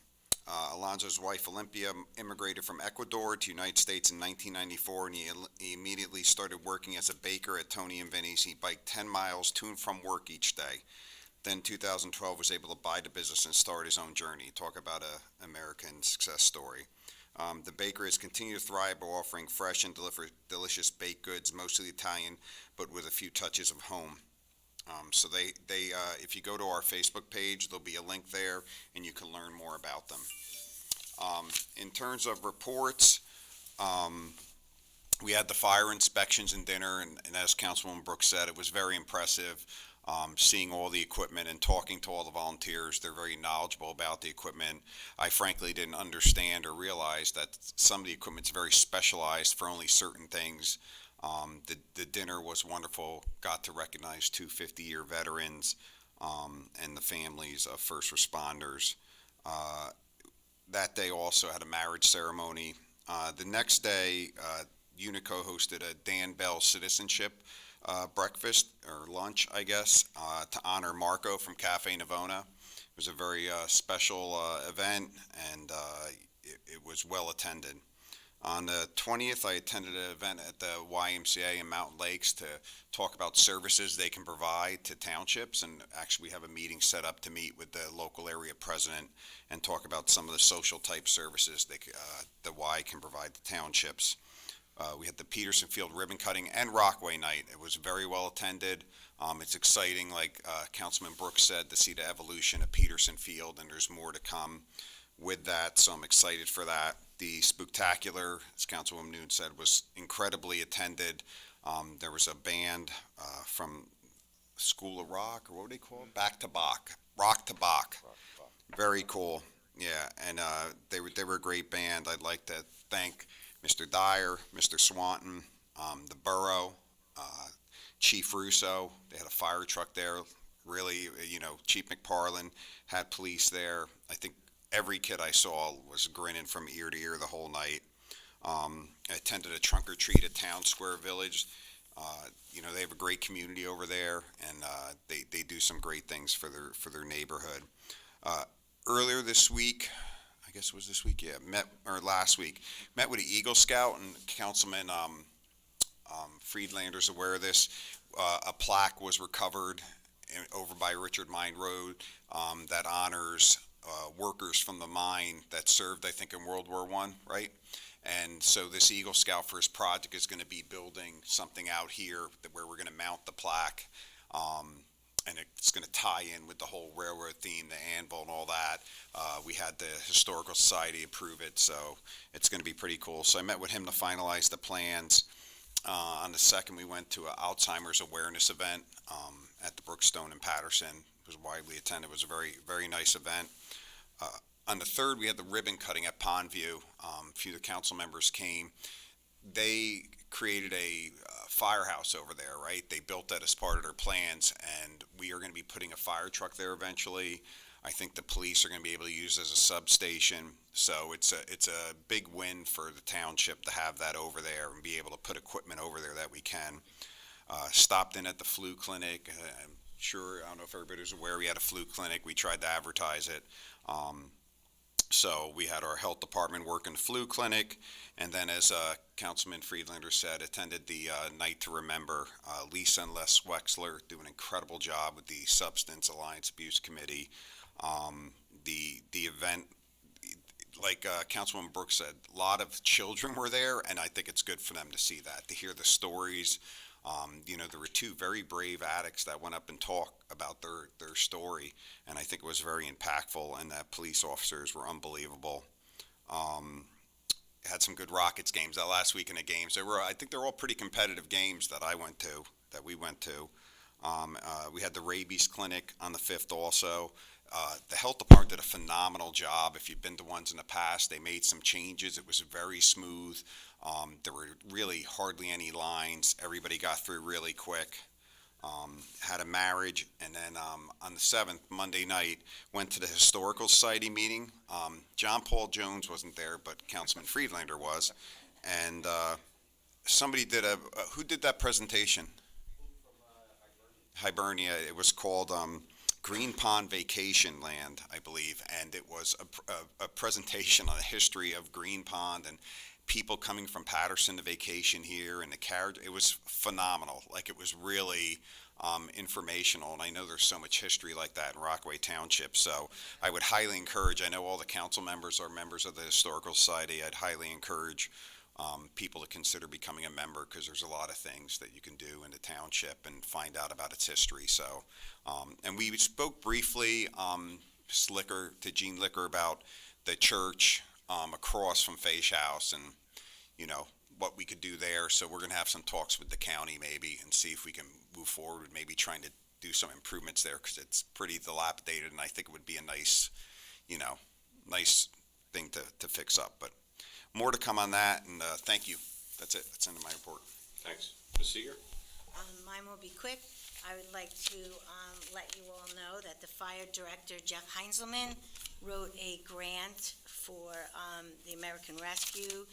Alonzo's wife Olympia immigrated from Ecuador to the United States in 1994, and he immediately started working as a baker at Tony and Vinny's. He biked 10 miles to and from work each day. Then 2012 was able to buy the business and start his own journey. Talk about an American success story. The bakery has continued to thrive by offering fresh and delicious baked goods, mostly Italian, but with a few touches of home. So if you go to our Facebook page, there'll be a link there, and you can learn more about them. In terms of reports, we had the fire inspections and dinner, and as Councilwoman Brooks said, it was very impressive. Seeing all the equipment and talking to all the volunteers. They're very knowledgeable about the equipment. I frankly didn't understand or realize that some of the equipment's very specialized for only certain things. The dinner was wonderful. Got to recognize two 50-year veterans and the families of first responders. That day also had a marriage ceremony. The next day, Unico hosted a Dan Bell citizenship breakfast or lunch, I guess, to honor Marco from Cafe Navona. It was a very special event, and it was well attended. On the 20th, I attended an event at the YMCA in Mountain Lakes to talk about services they can provide to townships, and actually we have a meeting set up to meet with the local area president and talk about some of the social type services the Y can provide to townships. We had the Peterson Field ribbon cutting and Rockaway night. It was very well attended. It's exciting, like Councilman Brooks said, to see the evolution of Peterson Field, and there's more to come with that, so I'm excited for that. The Spooktacular, as Councilwoman Noon said, was incredibly attended. There was a band from School of Rock, or what do they call it? Rock to Bach. Very cool. Yeah, and they were a great band. I'd like to thank Mr. Dyer, Mr. Swanton, the borough, Chief Russo. They had a fire truck there. Really, Chief McParland had police there. I think every kid I saw was grinning from ear to ear the whole night. I attended a trunk or treat at Town Square Village. They have a great community over there, and they do some great things for their neighborhood. Earlier this week, I guess it was this week, last week, met with the Eagle Scout, and Councilman Friedlander's aware of this. A plaque was recovered over by Richard Mine Road that honors workers from the mine that served, I think, in World War I, right? And so this Eagle Scout for his project is going to be building something out here where we're going to mount the plaque. And it's going to tie in with the whole railroad theme, the anvil and all that. We had the Historical Society approve it, so it's going to be pretty cool. So I met with him to finalize the plans. On the 2nd, we went to an Alzheimer's awareness event at the Brookstone in Patterson. It was widely attended. It was a very, very nice event. On the 3rd, we had the ribbon cutting at Pondview. A few of the council members came. They created a firehouse over there, right? They built that as part of their plans, and we are going to be putting a fire truck there eventually. I think the police are going to be able to use it as a substation. So it's a big win for the township to have that over there and be able to put equipment over there that we can. Stopped in at the flu clinic. I'm sure, I don't know if everybody's aware, we had a flu clinic. We tried to advertise it. So we had our health department work in the flu clinic, and then as Councilman Friedlander said, attended the Night to Remember. Lisa and Les Wexler do an incredible job with the Substance Alliance Abuse Committee. The event, like Councilwoman Brooks said, a lot of children were there, and I think it's good for them to see that, to hear the stories. There were two very brave addicts that went up and talked about their story, and I think it was very impactful, and that police officers were unbelievable. Had some good Rockets games that last week in the games. I think they're all pretty competitive games that we went to. We had the rabies clinic on the 5th also. The health department did a phenomenal job. If you've been to ones in the past, they made some changes. It was very smooth. There were really hardly any lines. Everybody got through really quick. Had a marriage, and then on the 7th, Monday night, went to the Historical Society meeting. John Paul Jones wasn't there, but Councilman Friedlander was. And somebody did who did that presentation? Hibernia. It was called Green Pond Vacation Land, I believe, and it was a presentation on the history of Green Pond and people coming from Patterson to vacation here, and the carriage. It was phenomenal. Like, it was really informational, and I know there's so much history like that in Rockaway Township, so I would highly encourage, I know all the council members are members of the Historical Society, I'd highly encourage people to consider becoming a member, because there's a lot of things that you can do in the township and find out about its history. So, and we spoke briefly, to Gene Licker, about the church across from Faish House, and what we could do there. So we're going to have some talks with the county maybe and see if we can move forward with maybe trying to do some improvements there, because it's pretty dilapidated, and I think it would be a nice thing to fix up. But more to come on that, and thank you. That's it. That's the end of my report. Thanks. Ms. Seeger? Mine will be quick. I would like to let you all know that the fire director, Jeff Heinzelman, wrote a grant for the American Rescue.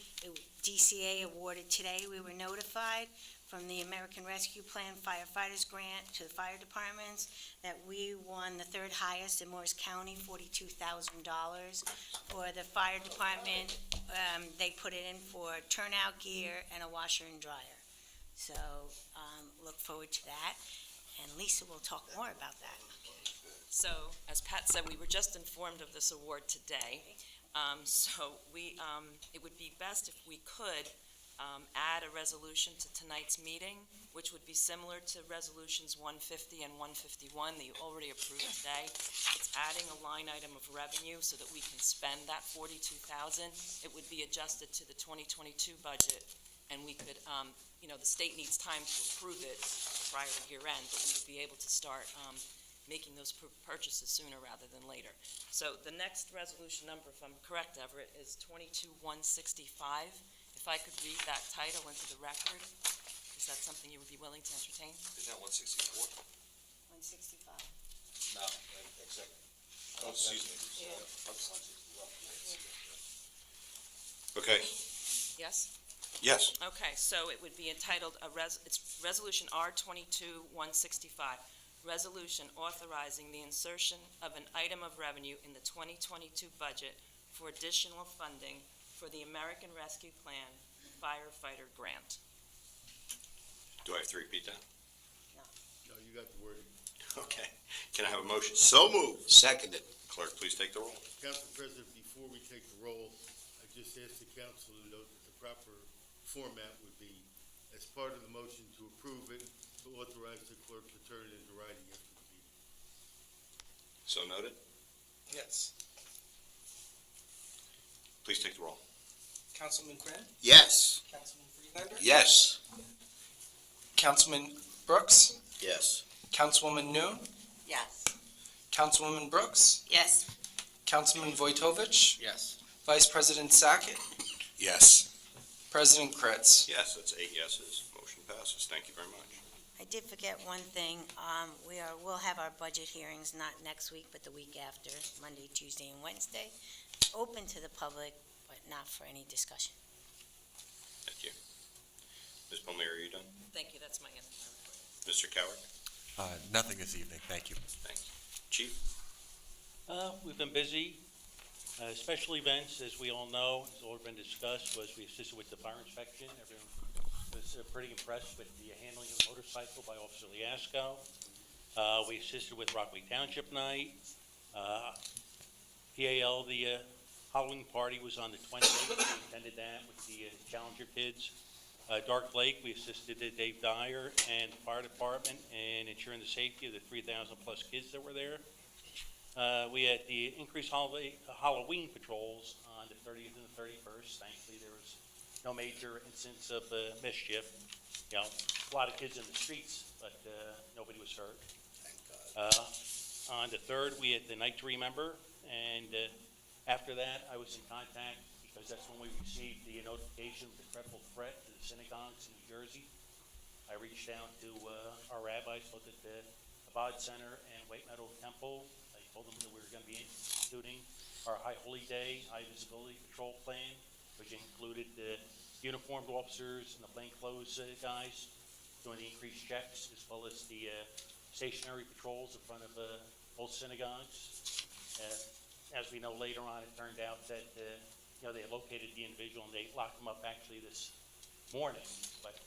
DCA awarded today, we were notified from the American Rescue Plan Firefighters Grant to the fire departments that we won the third highest in Morris County, $42,000. For the fire department, they put it in for turnout gear and a washer and dryer. So look forward to that, and Lisa will talk more about that. So, as Pat said, we were just informed of this award today. It would be best if we could add a resolution to tonight's meeting, which would be similar to resolutions 150 and 151 that you already approved today. It's adding a line item of revenue so that we can spend that $42,000. It would be adjusted to the 2022 budget, and we could, the state needs time to approve it prior to year end, but we would be able to start making those purchases sooner rather than later. So the next resolution number, if I'm correct, Everett, is 22-165. If I could read that title into the record, is that something you would be willing to entertain? Is that 164? 165. No, exactly. Oh, excuse me. Okay. Yes? Yes. Okay, so it would be entitled, it's Resolution R-22-165, resolution authorizing the insertion of an item of revenue in the 2022 budget for additional funding for the American Rescue Plan Firefighter Grant. Do I have to repeat that? No, you got the wording. Okay. Can I have a motion? So moved. Seconded. Clerk, please take the roll. Council President, before we take the roll, I just asked the council to note that the proper format would be, as part of the motion to approve it, to authorize the clerk to turn it into writing after the meeting. So noted. Yes. Please take the roll. Councilman Quinn? Yes. Councilman Friedlander? Yes. Councilman Brooks? Yes. Councilwoman Noon? Yes. Councilwoman Brooks? Yes. Councilman Vojtovich? Yes. Vice President Sackett? Yes. President Kretz? Yes, that's 8 yeses. Motion passes. Thank you very much. I did forget one thing. We'll have our budget hearings not next week, but the week after, Monday, Tuesday, and Wednesday. Open to the public, but not for any discussion. Thank you. Ms. Palmieri, are you done? Thank you, that's my end of my report. Mr. Coward? Nothing this evening, thank you. Thanks. Chief? We've been busy. Special events, as we all know, has already been discussed, was we assisted with the fire inspection. Everyone was pretty impressed with the handling of the motorcycle by Officer Liasco. We assisted with Rockaway Township Night. PAL, the Halloween party was on the 28th. We attended that with the Challenger kids. Dark Lake, we assisted Dave Dyer and the fire department in ensuring the safety of the 3,000 plus kids that were there. We had the increased Halloween patrols on the 30th and the 31st. Thankfully, there was no major incidents of mischief. A lot of kids in the streets, but nobody was hurt. On the 3rd, we had the Night to Remember, and after that, I was in contact, because that's when we received the notification of the credible threat to the synagogues in New Jersey. I reached out to our rabbis, both at the Chabad Center and White Meadow Temple. I told them that we were going to be instituting our High Holy Day, High Visibility Patrol Plan, which included the uniformed officers and the plainclothes guys doing the increased checks, as well as the stationary patrols in front of both synagogues. As we know, later on, it turned out that they had located the individual and they locked him up actually this morning. But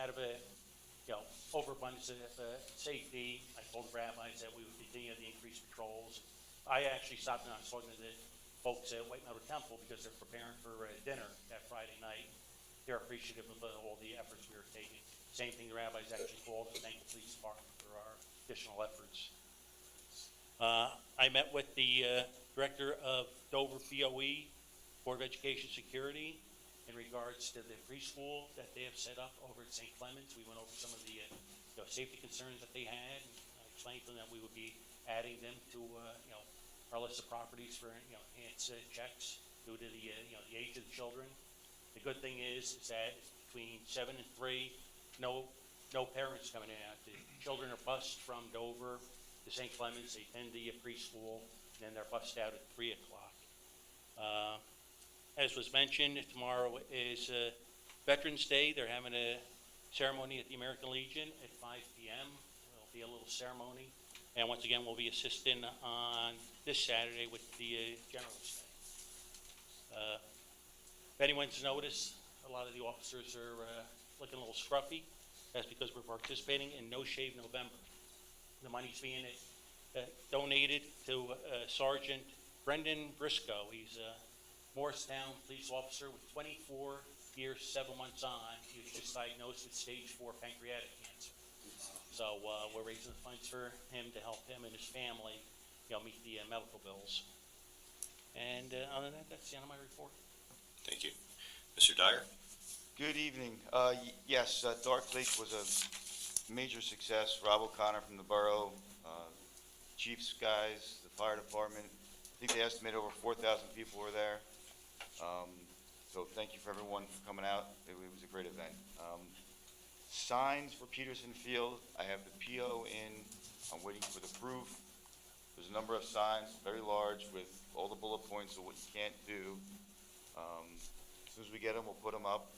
out of a overabundance of safety, I told the rabbis that we would continue the increased patrols. I actually stopped and I was talking to the folks at White Meadow Temple because they're preparing for dinner that Friday night. They're appreciative of all the efforts we were taking. Same thing, the rabbis actually called to thank the police department for our additional efforts. I met with the director of Dover BOE, Board of Education Security, in regards to the preschool that they have set up over at St. Clements. We went over some of the safety concerns that they had. I explained to them that we would be adding them to our list of properties for enhanced checks due to the age of the children. The good thing is that between 7 and 3, no parents coming in and out. The children are bused from Dover to St. Clements. They attend the preschool, and then they're bused out at 3 o'clock. As was mentioned, tomorrow is Veterans Day. They're having a ceremony at the American Legion at 5 p.m. There'll be a little ceremony. And once again, we'll be assisting on this Saturday with the General's Day. If anyone's noticed, a lot of the officers are looking a little scruffy. That's because we're participating in No Shave November. The money's being donated to Sergeant Brendan Briscoe. He's a Morristown police officer with 24 years, 7 months on. He was just diagnosed with stage 4 pancreatic cancer. So we're raising the funds for him to help him and his family, meet the medical bills. And other than that, that's the end of my report. Thank you. Mr. Dyer? Good evening. Yes, Dark Lake was a major success. Rob O'Connor from the borough, chief's guys, the fire department. I think they estimated over 4,000 people were there. So thank you for everyone for coming out. It was a great event. Signs for Peterson Field. I have the PO in. I'm waiting for the proof. There's a number of signs, very large, with all the bullet points of what you can't do. As soon as we get them, we'll put them up.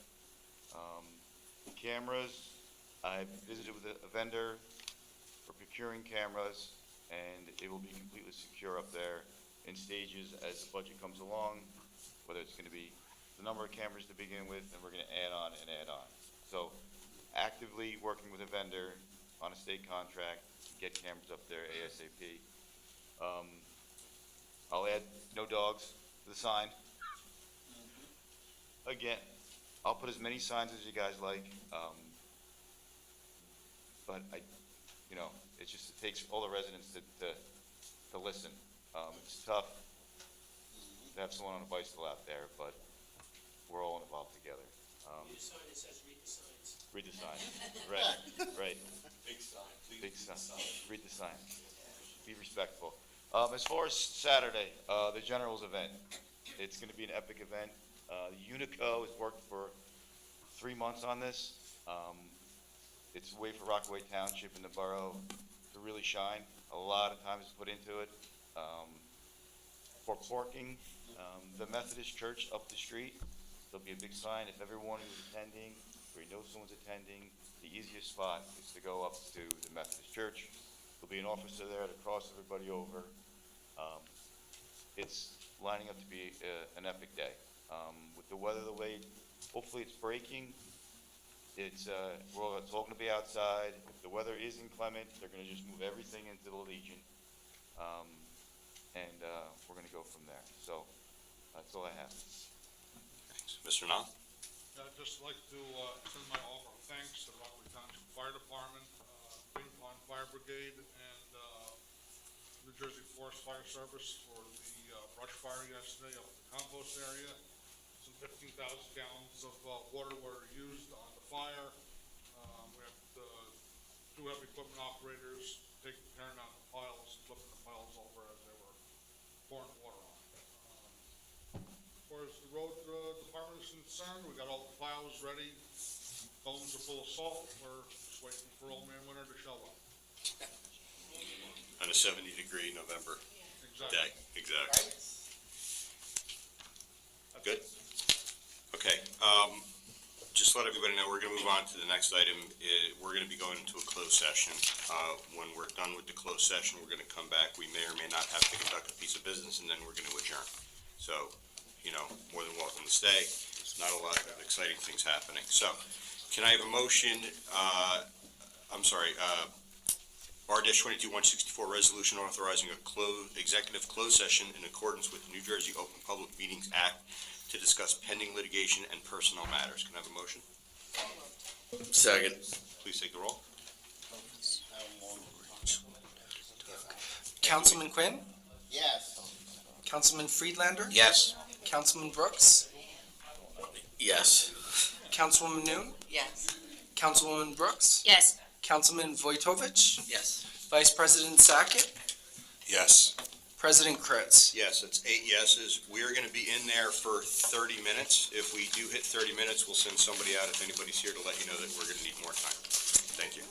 Cameras, I visited with a vendor for procuring cameras, and it will be completely secure up there in stages as the budget comes along, whether it's going to be the number of cameras to begin with, and we're going to add on and add on. So actively working with a vendor on a state contract to get cameras up there ASAP. I'll add no dogs to the sign. Again, I'll put as many signs as you guys like, but it takes all the residents to listen. It's tough to have someone on a bicycle out there, but we're all involved together. Your sign that says read the signs. Read the sign, right. Big sign. Big sign, read the sign. Be respectful. As far as Saturday, the General's event, it's gonna be an epic event. Unico has worked for 3 months on this. It's a way for Rockaway Township and the borough to really shine. A lot of time is put into it. For parking, the Methodist Church up the street, there'll be a big sign. If everyone who's attending, or you know someone's attending, the easiest spot is to go up to the Methodist Church. There'll be an officer there to cross everybody over. It's lining up to be an epic day. With the weather the way, hopefully it's breaking. It's all going to be outside. If the weather is inclement, they're going to just move everything into the Legion, and we're going to go from there. So that's all I have. Thanks. Mr. Knopf? I'd just like to send my offer of thanks to the Rockaway Township Fire Department, Green Pond Fire Brigade, and New Jersey Forest Fire Service for the brush fire yesterday up at the compost area. Some 15,000 gallons of water were used on the fire. We have 2 heavy equipment operators taking care of the piles, flipping the piles over as they were pouring water on. As far as the road department is concerned, we got all the plows ready, bones are full of salt, we're just waiting for Old Man Winter to show up. On a 70-degree November Exactly. day, exactly. Good? Okay, just to let everybody know, we're gonna move on to the next item. We're gonna be going into a closed session. When we're done with the closed session, we're gonna come back. We may or may not have to conduct a piece of business, and then we're gonna adjourn. So, more than welcome to stay. Not a lot of exciting things happening. So, can I have a motion, R-22-164 resolution authorizing a executive closed session in accordance with the New Jersey Open Public Meetings Act to discuss pending litigation and personnel matters. Can I have a motion? Second. Please take the roll. Councilman Quinn? Yes. Councilman Friedlander? Yes. Councilman Brooks? Yes. Councilwoman Noon? Yes. Councilwoman Brooks? Yes. Councilman Vojtovich? Yes. Vice President Sackett? Yes. President Kritz? Yes, it's 8 yeses. We are going to be in there for 30 minutes. If we do hit 30 minutes, we'll send somebody out if anybody's here to let you know that we're going to need more time. Thank you.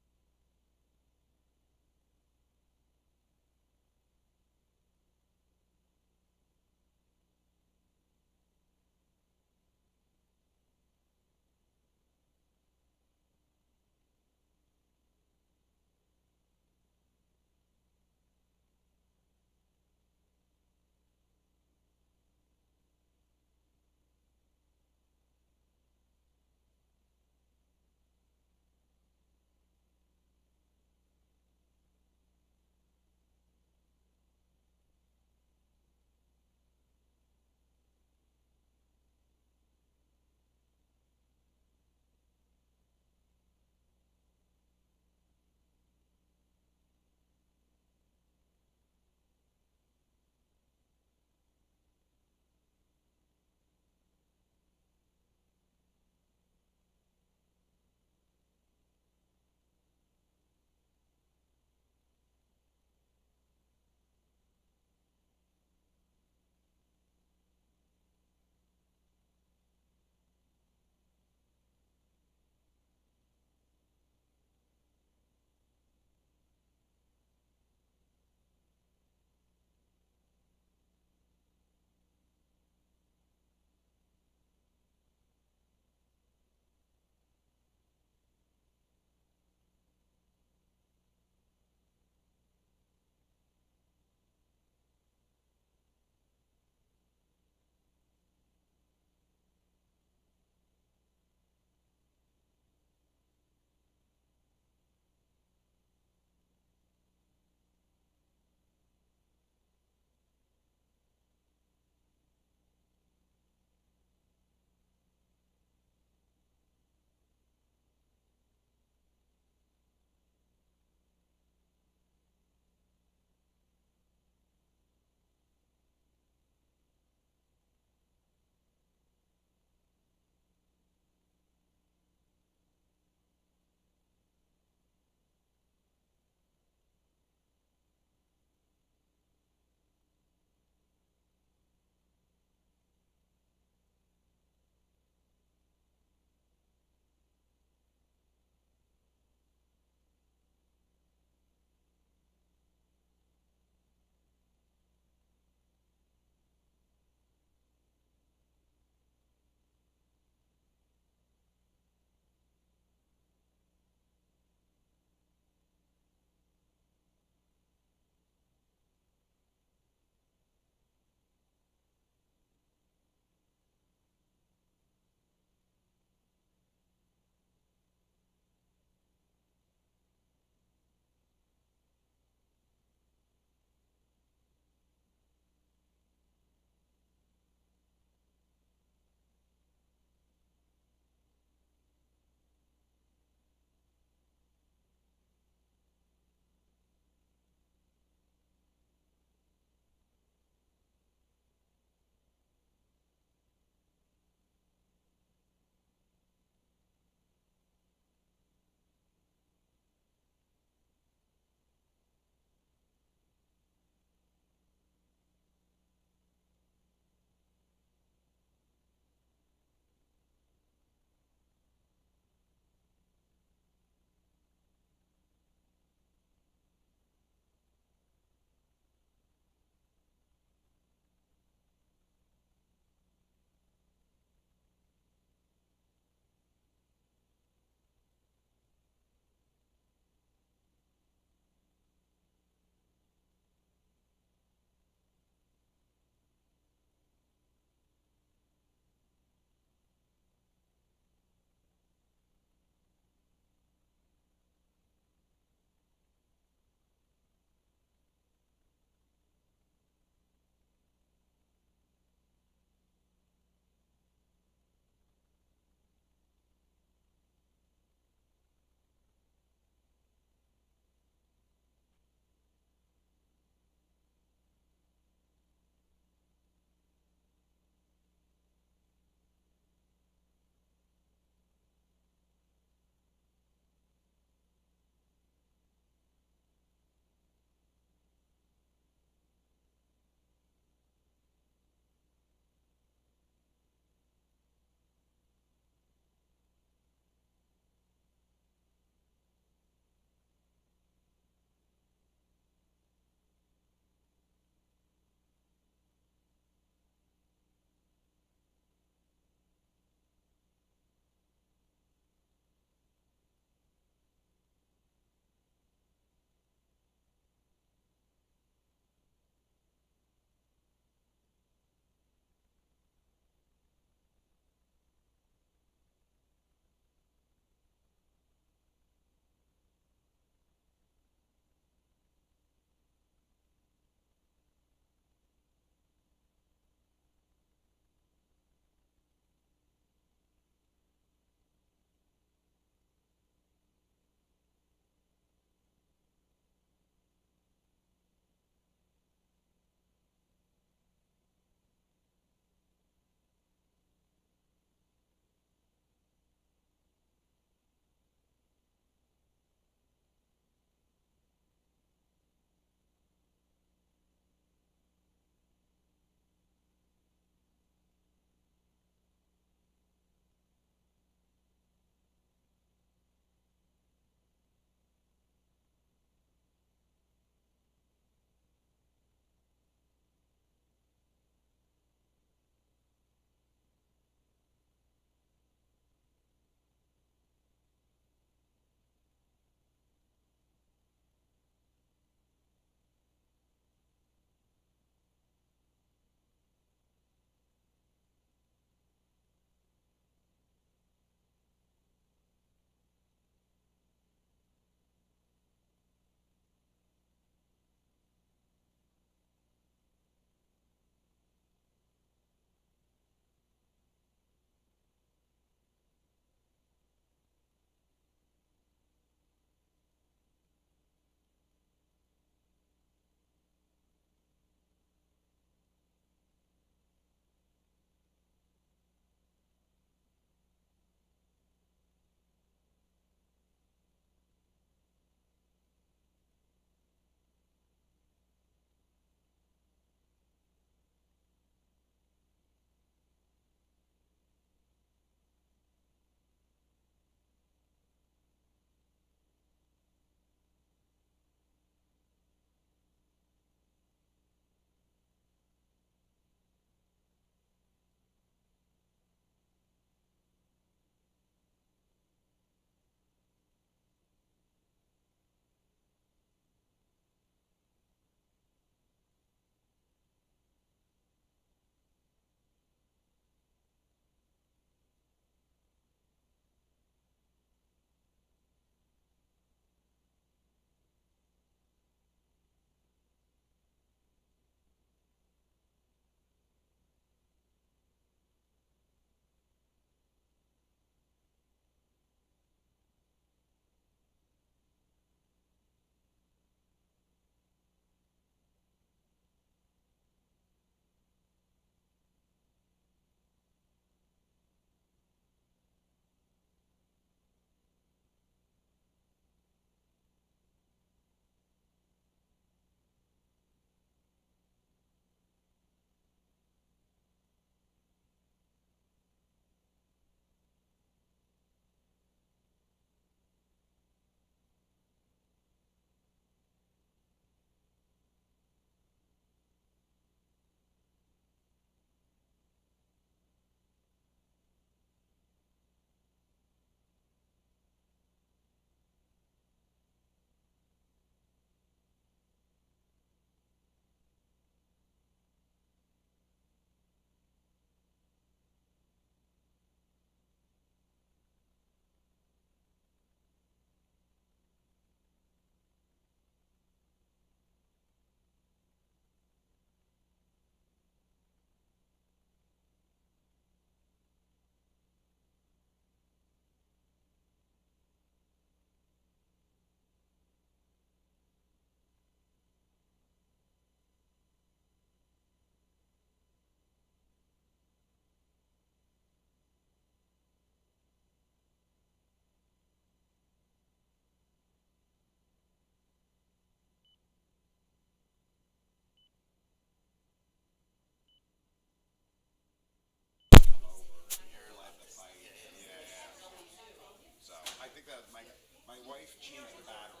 My wife changed the batteries.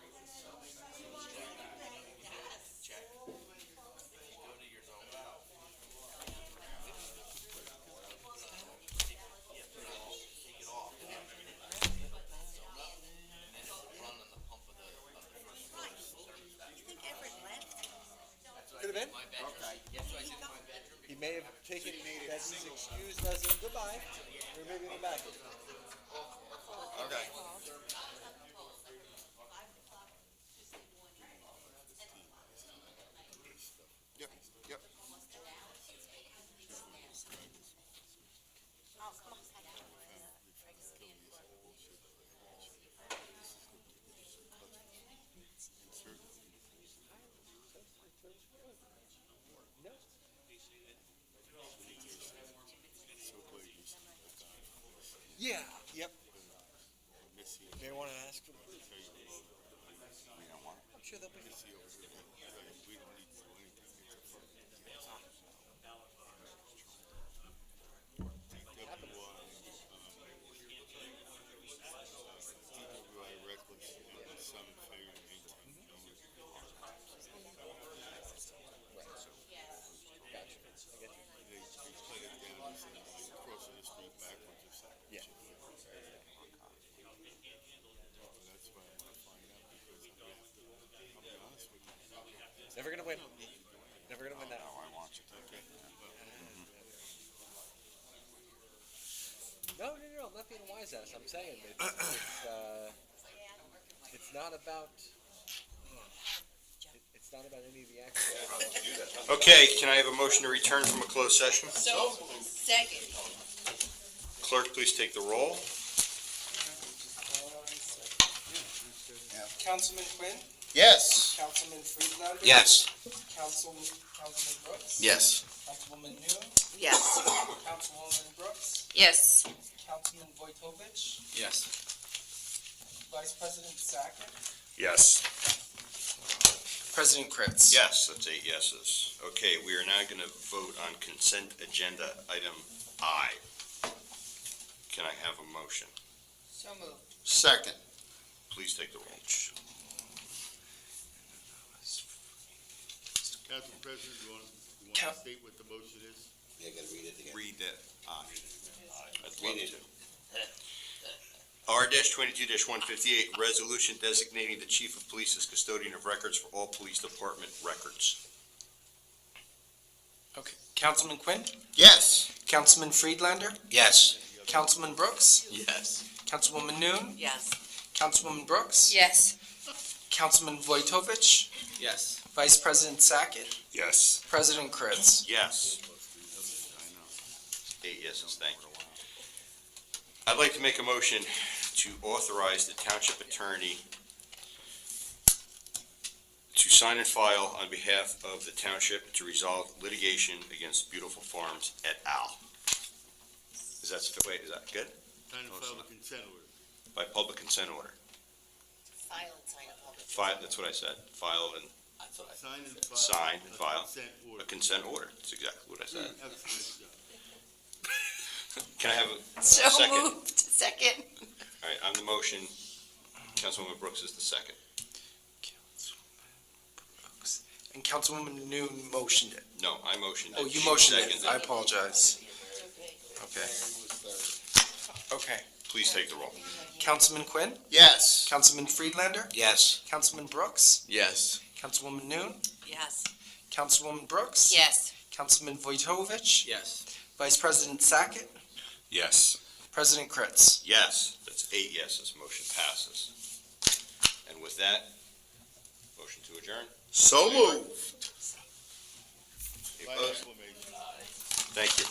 Could have been. He may have taken that he's excused as a goodbye, or maybe in the back. Okay. Yep, yep. Yeah, yep. May want to ask for. I'm sure they'll be. Yeah. Never gonna win. Never gonna win that. I want you to. No, I'm not being a wise ass. I'm saying it's not about. It's not about any of the actions. Okay, can I have a motion to return from a closed session? Second. Clerk, please take the roll. Councilman Quinn? Yes. Councilman Friedlander? Yes. Councilman Brooks? Yes. Councilwoman Noon? Yes. Councilwoman Brooks? Yes. Councilman Vojtovich? Yes. Vice President Sackett? Yes. President Kritz? Yes, that's 8 yeses. Okay, we are now going to vote on consent agenda item I. Can I have a motion? So moved. Second. Please take the roll. Council President, you want to state what the motion is? Yeah, gotta read it again. Read it. I'd love to. R-22-158, resolution designating the chief of police as custodian of records for all police department records. Okay. Councilman Quinn? Yes. Councilman Friedlander? Yes. Councilman Brooks? Yes. Councilwoman Noon? Yes. Councilwoman Brooks? Yes. Councilman Vojtovich? Yes. Vice President Sackett? Yes. President Kritz? Yes. 8 yeses, thank you. I'd like to make a motion to authorize the township attorney to sign and file on behalf of the township to resolve litigation against Beautiful Farms et al. Is that good? Sign and file a consent order. By public consent order. File and sign a public. That's what I said. File and Sign and file. sign and file. Consent A order. consent order. That's exactly what I said. Absolutely. Can I have a So second? moved. Second. All right, on the motion, Councilwoman Brooks is the second. And Councilwoman Noon motioned it. No, I motioned it. Oh, you She motioned seconded it. I apologize. Okay. Okay. Please take the roll. Councilman Quinn? Yes. Councilman Friedlander? Yes. Councilman Brooks? Yes. Councilwoman Noon? Yes. Councilwoman Brooks? Yes. Councilman Vojtovich? Yes. Vice President Sackett? Yes. President Kritz? Yes, that's 8 yeses, motion passes. And with that, motion to adjourn. So moved. Opposed? Thank you.